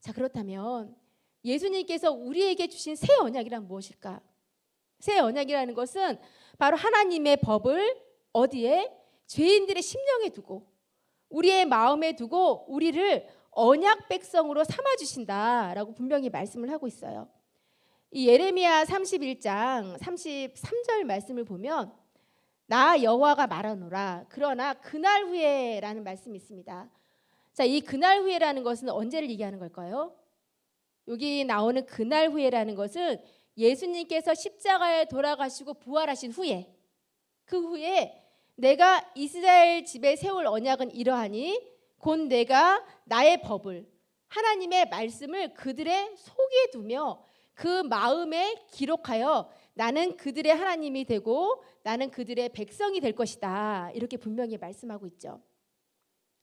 Speaker 5: 자, 그렇다면 예수님께서 우리에게 주신 새 언약이란 무엇일까? 새 언약이라는 것은 바로 하나님의 법을 어디에? 죄인들의 심령에 두고 우리의 마음에 두고 우리를 언약 백성으로 삼아 주신다라고 분명히 말씀을 하고 있어요. 이 예레미야 31장 33절 말씀을 보면 나 여호와가 말하노라 그러나 그날 후에라는 말씀이 있습니다. 자, 이 그날 후에라는 것은 언제를 얘기하는 걸까요? 여기 나오는 그날 후에라는 것은 예수님께서 십자가에 돌아가시고 부활하신 후에, 그 후에 내가 이스라엘 집에 세울 언약은 이러하니 곧 내가 나의 법을, 하나님의 말씀을 그들의 속에 두며 그 마음에 기록하여 나는 그들의 하나님이 되고 나는 그들의 백성이 될 것이다. 이렇게 분명히 말씀하고 있죠.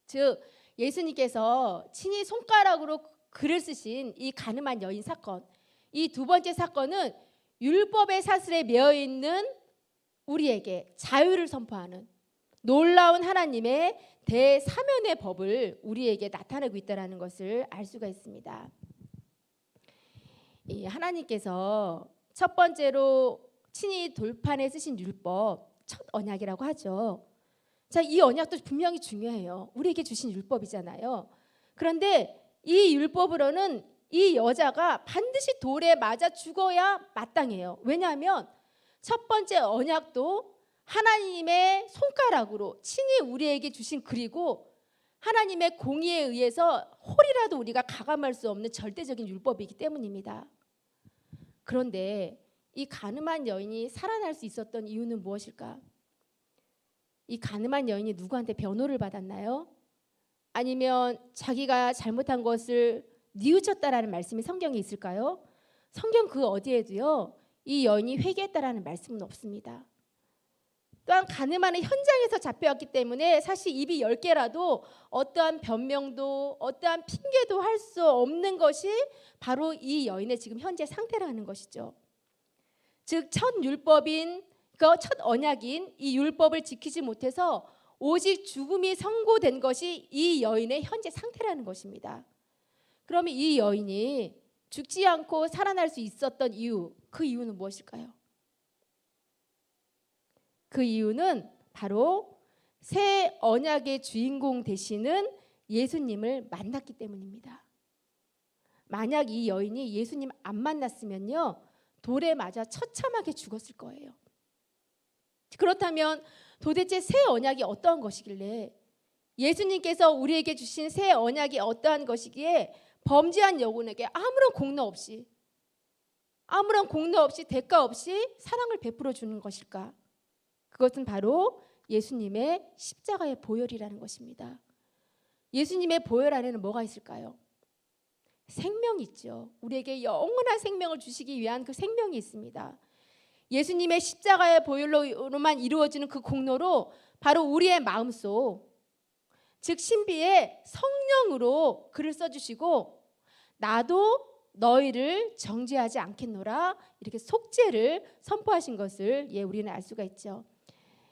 Speaker 5: 즉 예수님께서 친히 손가락으로 글을 쓰신 이 가늠한 여인 사건, 이 두 번째 사건은 율법의 사슬에 매여 있는 우리에게 자유를 선포하는 놀라운 하나님의 대사면의 법을 우리에게 나타내고 있다는 것을 알 수가 있습니다. 하나님께서 첫 번째로 친히 돌판에 쓰신 율법, 첫 언약이라고 하죠. 자, 이 언약도 분명히 중요해요. 우리에게 주신 율법이잖아요. 그런데 이 율법으로는 이 여자가 반드시 돌에 맞아 죽어야 마땅해요. 왜냐하면 첫 번째 언약도 하나님의 손가락으로 친히 우리에게 주신 글이고 하나님의 공의에 의해서 홀이라도 우리가 가감할 수 없는 절대적인 율법이기 때문입니다. 그런데 이 가늠한 여인이 살아날 수 있었던 이유는 무엇일까? 이 가늠한 여인이 누구한테 변호를 받았나요? 아니면 자기가 잘못한 것을 뉘우쳤다라는 말씀이 성경에 있을까요? 성경 그 어디에도요 이 여인이 회개했다라는 말씀은 없습니다. 또한 가늠하는 현장에서 잡혀왔기 때문에 사실 입이 10개라도 어떠한 변명도 어떠한 핑계도 할 수 없는 것이 바로 이 여인의 지금 현재 상태라는 것이죠. 즉 첫 율법인 그 첫 언약인 이 율법을 지키지 못해서 오직 죽음이 선고된 것이 이 여인의 현재 상태라는 것입니다. 그러면 이 여인이 죽지 않고 살아날 수 있었던 이유, 그 이유는 무엇일까요? 그 이유는 바로 새 언약의 주인공 되시는 예수님을 만났기 때문입니다. 만약 이 여인이 예수님 안 만났으면요 돌에 맞아 처참하게 죽었을 거예요. 그렇다면 도대체 새 언약이 어떠한 것이길래, 예수님께서 우리에게 주신 새 언약이 어떠한 것이기에 범죄한 여군에게 아무런 공로 없이 대가 없이 사랑을 베풀어 주는 것일까? 그것은 바로 예수님의 십자가의 보혈이라는 것입니다. 예수님의 보혈 안에는 뭐가 있을까요? 생명이 있죠. 우리에게 영원한 생명을 주시기 위한 그 생명이 있습니다. 예수님의 십자가의 보혈로만 이루어지는 그 공로로 바로 우리의 마음속, 즉 신비의 성령으로 글을 써주시고 나도 너희를 정죄하지 않겠노라 이렇게 속죄를 선포하신 것을 우리는 알 수가 있죠.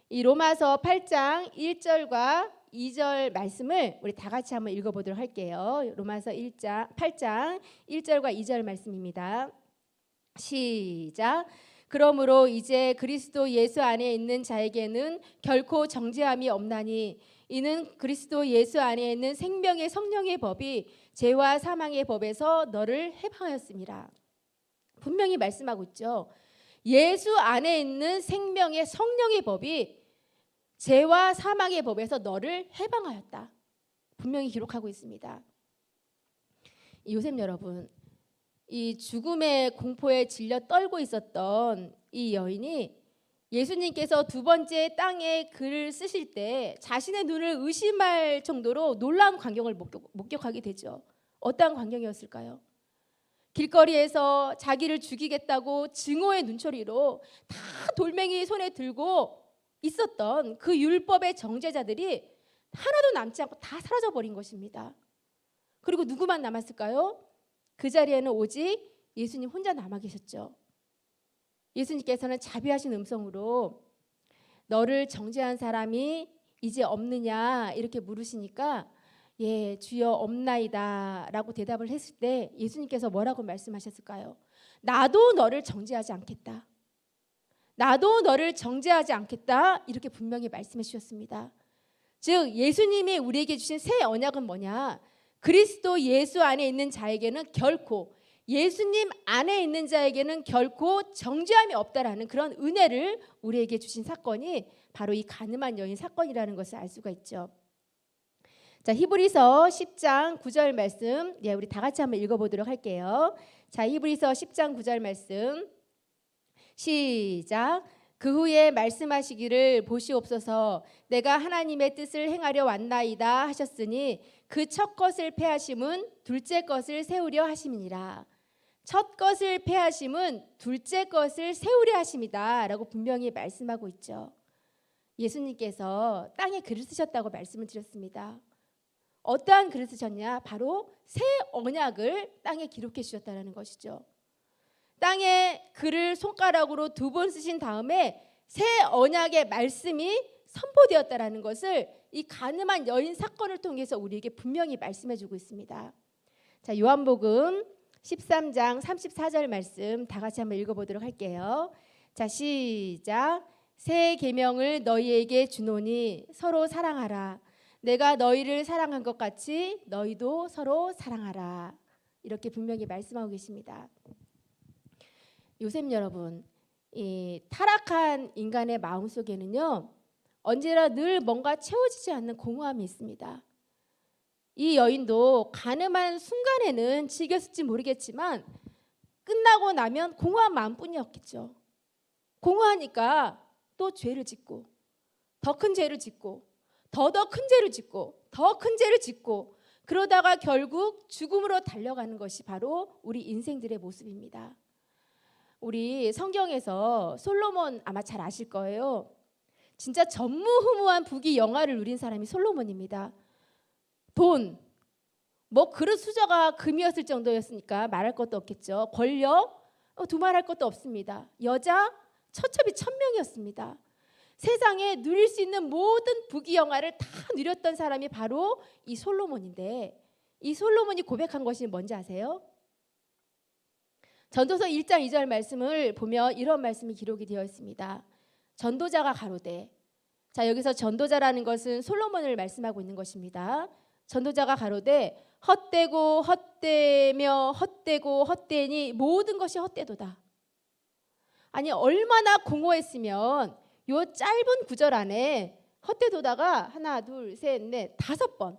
Speaker 5: 이 로마서 8장 1절과 2절 말씀을 우리 다 같이 한번 읽어보도록 할게요. 로마서 8장 1절과 2절 말씀입니다. 시작. 그러므로 이제 그리스도 예수 안에 있는 자에게는 결코 정죄함이 없나니 이는 그리스도 예수 안에 있는 생명의 성령의 법이 죄와 사망의 법에서 너를 해방하였습니다. 분명히 말씀하고 있죠. 예수 안에 있는 생명의 성령의 법이 죄와 사망의 법에서 너를 해방하였다. 분명히 기록하고 있습니다. 요셉 여러분, 이 죽음의 공포에 질려 떨고 있었던 이 여인이 예수님께서 두 번째 땅에 글을 쓰실 때 자신의 눈을 의심할 정도로 놀라운 광경을 목격하게 되죠. 어떠한 광경이었을까요? 길거리에서 자기를 죽이겠다고 증오의 눈초리로 다 돌멩이 손에 들고 있었던 그 율법의 정죄자들이 하나도 남지 않고 다 사라져버린 것입니다. 그리고 누구만 남았을까요? 그 자리에는 오직 예수님 혼자 남아 계셨죠. 예수님께서는 자비하신 음성으로 너를 정죄한 사람이 이제 없느냐 이렇게 물으시니까 예 주여 없나이다 라고 대답을 했을 때 예수님께서 뭐라고 말씀하셨을까요? 나도 너를 정죄하지 않겠다. 나도 너를 정죄하지 않겠다 이렇게 분명히 말씀해 주셨습니다. 즉 예수님이 우리에게 주신 새 언약은 뭐냐? 그리스도 예수 안에 있는 자에게는 결코 예수님 안에 있는 자에게는 결코 정죄함이 없다라는 그런 은혜를 우리에게 주신 사건이 바로 이 가늠한 여인 사건이라는 것을 알 수가 있죠. 자, 히브리서 10장 9절 말씀 우리 다 같이 한번 읽어보도록 할게요. 자, 히브리서 10장 9절 말씀 시작. 그 후에 말씀하시기를 보시옵소서 내가 하나님의 뜻을 행하려 왔나이다 하셨으니 그 첫 것을 패하심은 둘째 것을 세우려 하심이니라. 첫 것을 패하심은 둘째 것을 세우려 하심이다 라고 분명히 말씀하고 있죠. 예수님께서 땅에 글을 쓰셨다고 말씀을 드렸습니다. 어떠한 글을 쓰셨냐? 바로 새 언약을 땅에 기록해 주셨다는 것이죠. 땅에 글을 손가락으로 2번 쓰신 다음에 새 언약의 말씀이 선포되었다라는 것을 이 가늠한 여인 사건을 통해서 우리에게 분명히 말씀해주고 있습니다. 자, 요한복음 13장 34절 말씀 다 같이 한번 읽어보도록 할게요. 자, 시작. 새 계명을 너희에게 주노니 서로 사랑하라. 내가 너희를 사랑한 것 같이 너희도 서로 사랑하라. 이렇게 분명히 말씀하고 계십니다. 요셉 여러분, 이 타락한 인간의 마음 속에는요 언제나 늘 뭔가 채워지지 않는 공허함이 있습니다. 이 여인도 가늠한 순간에는 즐겼을지 모르겠지만 끝나고 나면 공허한 마음뿐이었겠죠. 공허하니까 또 죄를 짓고 더 큰 죄를 짓고 더 큰 죄를 짓고 더 큰 죄를 짓고 그러다가 결국 죽음으로 달려가는 것이 바로 우리 인생들의 모습입니다. 우리 성경에서 솔로몬 아마 잘 아실 거예요. 진짜 전무후무한 부귀 영화를 누린 사람이 솔로몬입니다. 돈, 뭐 그릇 수저가 금이었을 정도였으니까 말할 것도 없겠죠. 권력, 두말할 것도 없습니다. 여자, 처첩이 1000명이었습니다. 세상에 누릴 수 있는 모든 부귀 영화를 다 누렸던 사람이 바로 이 솔로몬인데 이 솔로몬이 고백한 것이 뭔지 아세요? 전도서 1장 2절 말씀을 보면 이런 말씀이 기록이 되어 있습니다. 전도자가 가로되, 자 여기서 전도자라는 것은 솔로몬을 말씀하고 있는 것입니다. 전도자가 가로되 헛되고 헛되며 헛되고 헛되니 모든 것이 헛되도다. 아니 얼마나 공허했으면 요 짧은 구절 안에 헛되도다가 하나 둘 셋 넷 5번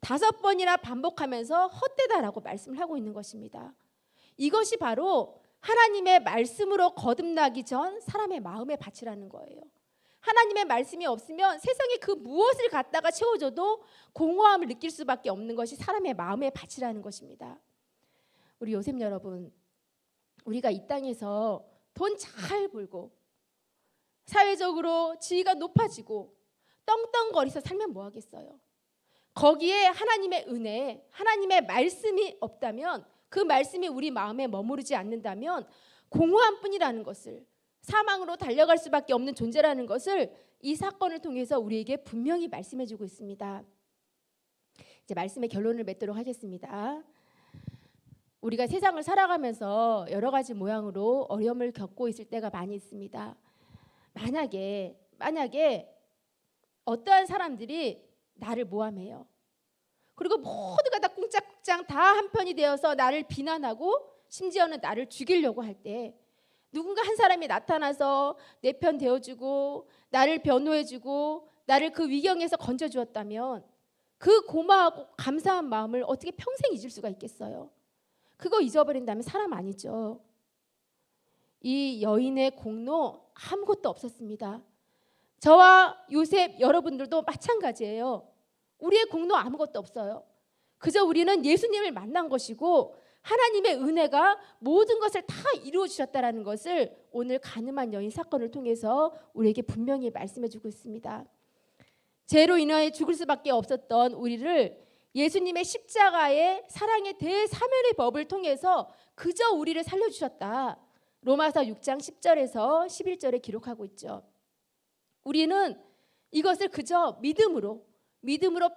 Speaker 5: 5번이나 반복하면서 헛되다라고 말씀을 하고 있는 것입니다. 이것이 바로 하나님의 말씀으로 거듭나기 전 사람의 마음의 밭이라는 거예요. 하나님의 말씀이 없으면 세상에 그 무엇을 갖다가 채워줘도 공허함을 느낄 수밖에 없는 것이 사람의 마음의 밭이라는 것입니다. 우리 요셉 여러분, 우리가 이 땅에서 돈 잘 벌고 사회적으로 지위가 높아지고 떵떵거리서 살면 뭐 하겠어요? 거기에 하나님의 은혜, 하나님의 말씀이 없다면, 그 말씀이 우리 마음에 머무르지 않는다면 공허한 뿐이라는 것을, 사망으로 달려갈 수밖에 없는 존재라는 것을 이 사건을 통해서 우리에게 분명히 말씀해주고 있습니다. 이제 말씀의 결론을 맺도록 하겠습니다. 우리가 세상을 살아가면서 여러 가지 모양으로 어려움을 겪고 있을 때가 많이 있습니다. 만약에 어떠한 사람들이 나를 모함해요. 그리고 모두가 다 꿍짝꿍짝 다 한편이 되어서 나를 비난하고 심지어는 나를 죽이려고 할 때 누군가 한 사람이 나타나서 내 편 되어주고 나를 변호해주고 나를 그 위경에서 건져주었다면 그 고마하고 감사한 마음을 어떻게 평생 잊을 수가 있겠어요? 그거 잊어버린다면 사람 아니죠. 이 여인의 공로 아무것도 없었습니다. 저와 요셉 여러분들도 마찬가지예요. 우리의 공로 아무것도 없어요. 그저 우리는 예수님을 만난 것이고 하나님의 은혜가 모든 것을 다 이루어 주셨다라는 것을 오늘 가늠한 여인 사건을 통해서 우리에게 분명히 말씀해 주고 있습니다. 죄로 인하여 죽을 수밖에 없었던 우리를 예수님의 십자가의 사랑의 대사면의 법을 통해서 그저 우리를 살려주셨다. 로마서 6장 10절에서 11절에 기록하고 있죠. 우리는 이것을 그저 믿음으로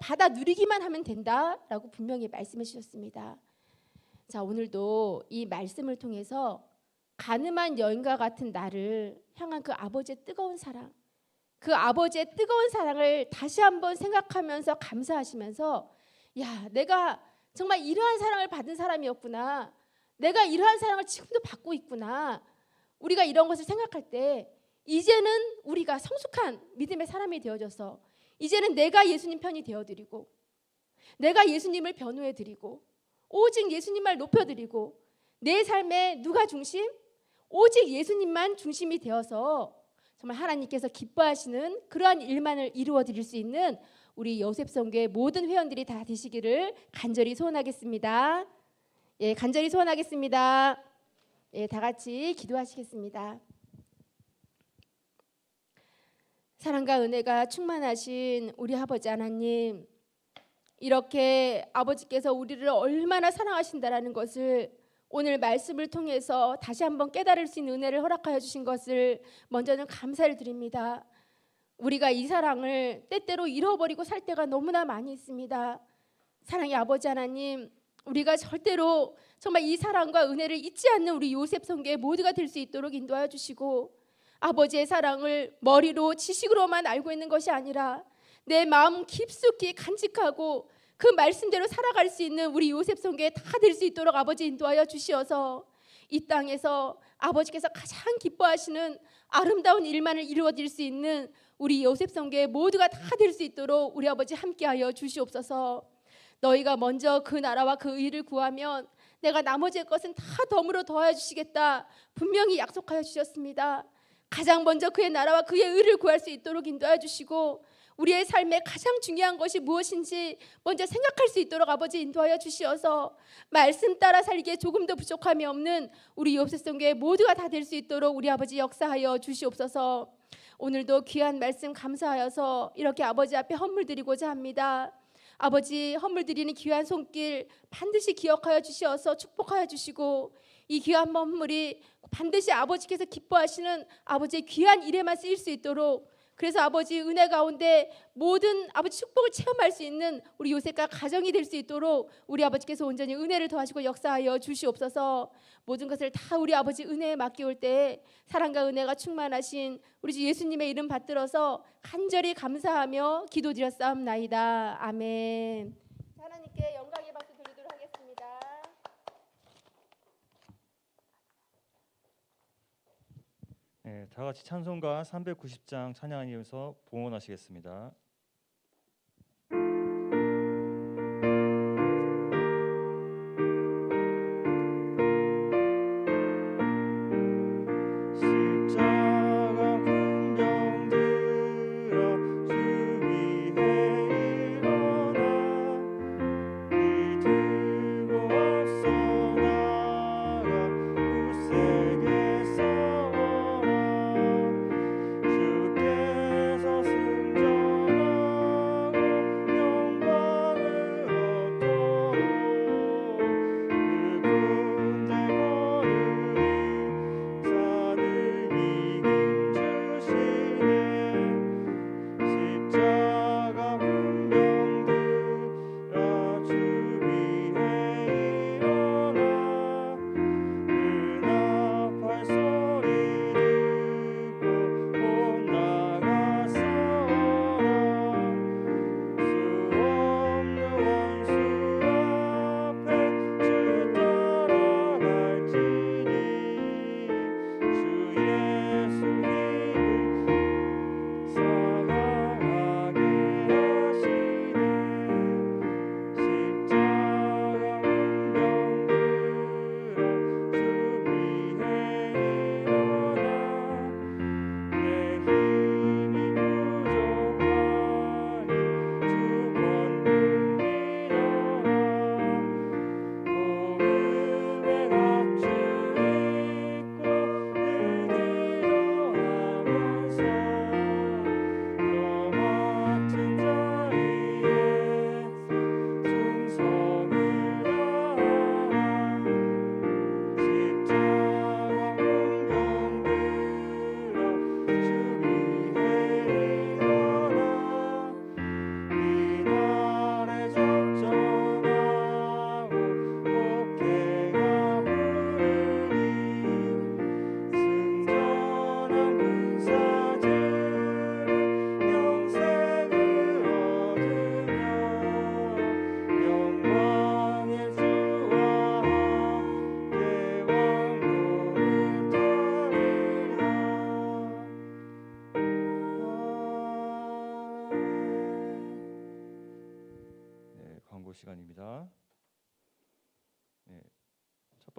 Speaker 5: 받아 누리기만 하면 된다라고 분명히 말씀해 주셨습니다. 자, 오늘도 이 말씀을 통해서 가늠한 여인과 같은 나를 향한 그 아버지의 뜨거운 사랑, 그 아버지의 뜨거운 사랑을 다시 한번 생각하면서 감사하시면서, 야, 내가 정말 이러한 사랑을 받은 사람이었구나, 내가 이러한 사랑을 지금도 받고 있구나, 우리가 이런 것을 생각할 때 이제는 우리가 성숙한 믿음의 사람이 되어져서 이제는 내가 예수님 편이 되어드리고 내가 예수님을 변호해드리고 오직 예수님만 높여드리고 내 삶에 누가 중심? 오직 예수님만 중심이 되어서 정말 하나님께서 기뻐하시는 그러한 일만을 이루어드릴 수 있는 우리 요셉성교의 모든 회원들이 다 되시기를 간절히 소원하겠습니다. 예, 간절히 소원하겠습니다. 예, 다 같이 기도하시겠습니다. 사랑과 은혜가 충만하신 우리 아버지 하나님, 이렇게 아버지께서 우리를 얼마나 사랑하신다라는 것을 오늘 말씀을 통해서 다시 한번 깨달을 수 있는 은혜를 허락하여 주신 것을 먼저는 감사를 드립니다. 우리가 이 사랑을 때때로 잃어버리고 살 때가 너무나 많이 있습니다. 사랑의 아버지 하나님, 우리가 절대로 정말 이 사랑과 은혜를 잊지 않는 우리 요셉 성교의 모두가 될 수 있도록 인도하여 주시고, 아버지의 사랑을 머리로 지식으로만 알고 있는 것이 아니라 내 마음 깊숙이 간직하고 그 말씀대로 살아갈 수 있는 우리 요셉 성교에 다 될 수 있도록 아버지 인도하여 주시어서 이 땅에서 아버지께서 가장 기뻐하시는 아름다운 일만을 이루어질 수 있는 우리 요셉 성교의 모두가 다 될 수 있도록 우리 아버지 함께하여 주시옵소서. 너희가 먼저 그 나라와 그 의를 구하면 내가 나머지의 것은 다 덤으로 더하여 주시겠다 분명히 약속하여 주셨습니다. 가장 먼저 그의 나라와 그의 의를 구할 수 있도록 인도하여 주시고, 우리의 삶에 가장 중요한 것이 무엇인지 먼저 생각할 수 있도록 아버지 인도하여 주시어서 말씀 따라 살기에 조금도 부족함이 없는 우리 요셉성교의 모두가 다 될 수 있도록 우리 아버지 역사하여 주시옵소서. 오늘도 귀한 말씀 감사하여서 이렇게 아버지 앞에 헌물 드리고자 합니다. 아버지, 헌물 드리는 귀한 손길 반드시 기억하여 주시어서 축복하여 주시고, 이 귀한 헌물이 반드시 아버지께서 기뻐하시는 아버지의 귀한 일에만 쓰일 수 있도록, 그래서 아버지 은혜 가운데 모든 아버지 축복을 체험할 수 있는 우리 요셉과 가정이 될 수 있도록 우리 아버지께서 온전히 은혜를 더하시고 역사하여 주시옵소서. 모든 것을 다 우리 아버지 은혜에 맡겨올 때 사랑과 은혜가 충만하신 우리 주 예수님의 이름 받들어서 간절히 감사하며 기도드렸사옵나이다. 아멘. 하나님께 영광의 박수 드리도록 하겠습니다.
Speaker 4: 네, 다 같이 찬송가 390장 찬양하면서 봉헌하시겠습니다. 십자가 군병들아 주 위에 일어나 들고 앞서 나가 굳세게 싸워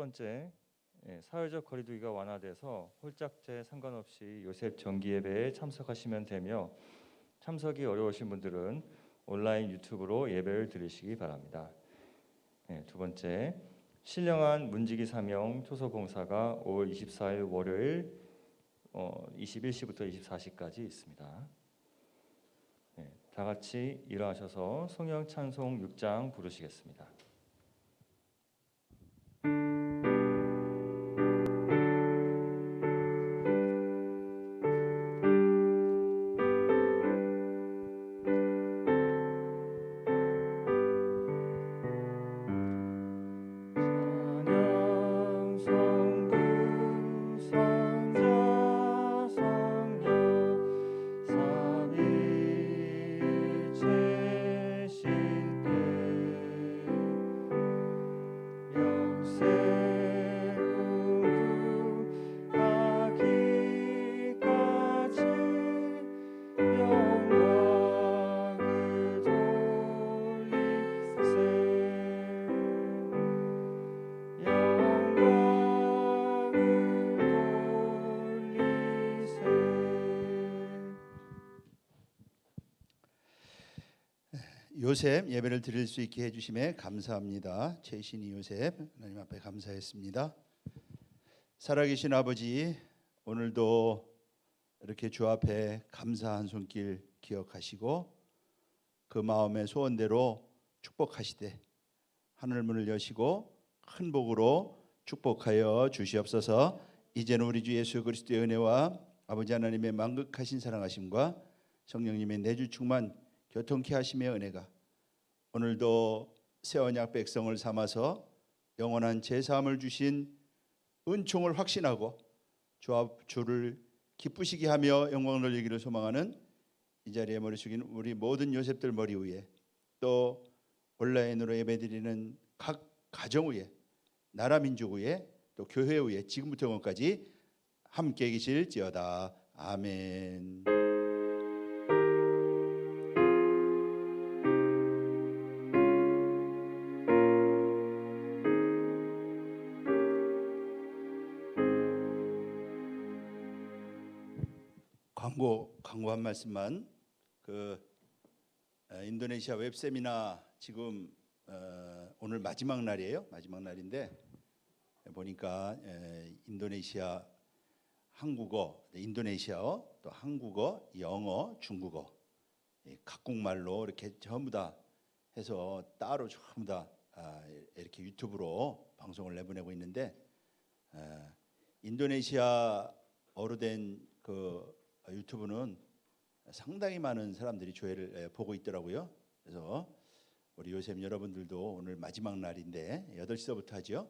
Speaker 4: 번째, 사회적 거리두기가 완화돼서 홀짝제 상관없이 요셉 정기예배에 참석하시면 되며 참석이 어려우신 분들은 온라인 유튜브로 예배를 들으시기 바랍니다. 두 번째, 신령한 문지기 사명 초소 봉사가 5월 24일 월요일 21시부터 24시까지 있습니다. 다 같이 일어나셔서 성령 찬송 6장 부르시겠습니다.
Speaker 6: 요셉 예배를 드릴 수 있게 해주심에 감사합니다. 최신희 요셉 하나님 앞에 감사했습니다. 살아계신 아버지, 오늘도 이렇게 주 앞에 감사한 손길 기억하시고 그 마음의 소원대로 축복하시되 하늘 문을 여시고 큰 복으로 축복하여 주시옵소서. 이제는 우리 주 예수 그리스도의 은혜와 아버지 하나님의 만극하신 사랑하심과 성령님의 내주 충만 교통케 하심의 은혜가 오늘도 새 언약 백성을 삼아서 영원한 제사함을 주신 은총을 확신하고 주를 기쁘시게 하며 영광을 돌리기를 소망하는 이 자리에 머리 숙인 우리 모든 요셉들 머리 위에, 또 온라인으로 예배드리는 각 가정 위에, 나라 민족 위에, 또 교회 위에 지금부터 영원까지 함께 계실지어다. 아멘. 광고 한 말씀만. 인도네시아 웹 세미나 지금 오늘 마지막 날이에요. 마지막 날인데 보니까 인도네시아 한국어, 인도네시아어, 또 한국어, 영어, 중국어 각국말로 이렇게 전부 다 해서 따로 전부 다 이렇게 유튜브로 방송을 내보내고 있는데 인도네시아어로 된 그 유튜브는 상당히 많은 사람들이 조회를 보고 있더라고요. 그래서 우리 요셉 여러분들도 오늘 마지막 날인데 8시부터 하죠.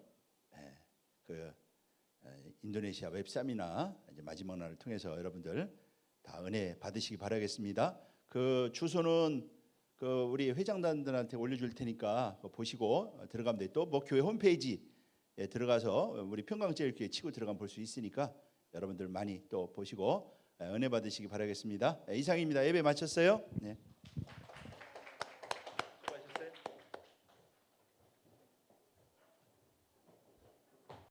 Speaker 6: 인도네시아 웹 세미나 이제 마지막 날을 통해서 여러분들 다 은혜 받으시기 바라겠습니다. 그 주소는 우리 회장단들한테 올려줄 테니까 보시고 들어가면 돼요. 또 뭐 교회 홈페이지에 들어가서 우리 평강제일교회 치고 들어가면 볼 수 있으니까 여러분들 많이 또 보시고 은혜 받으시기 바라겠습니다. 이상입니다. 예배 마쳤어요. 네.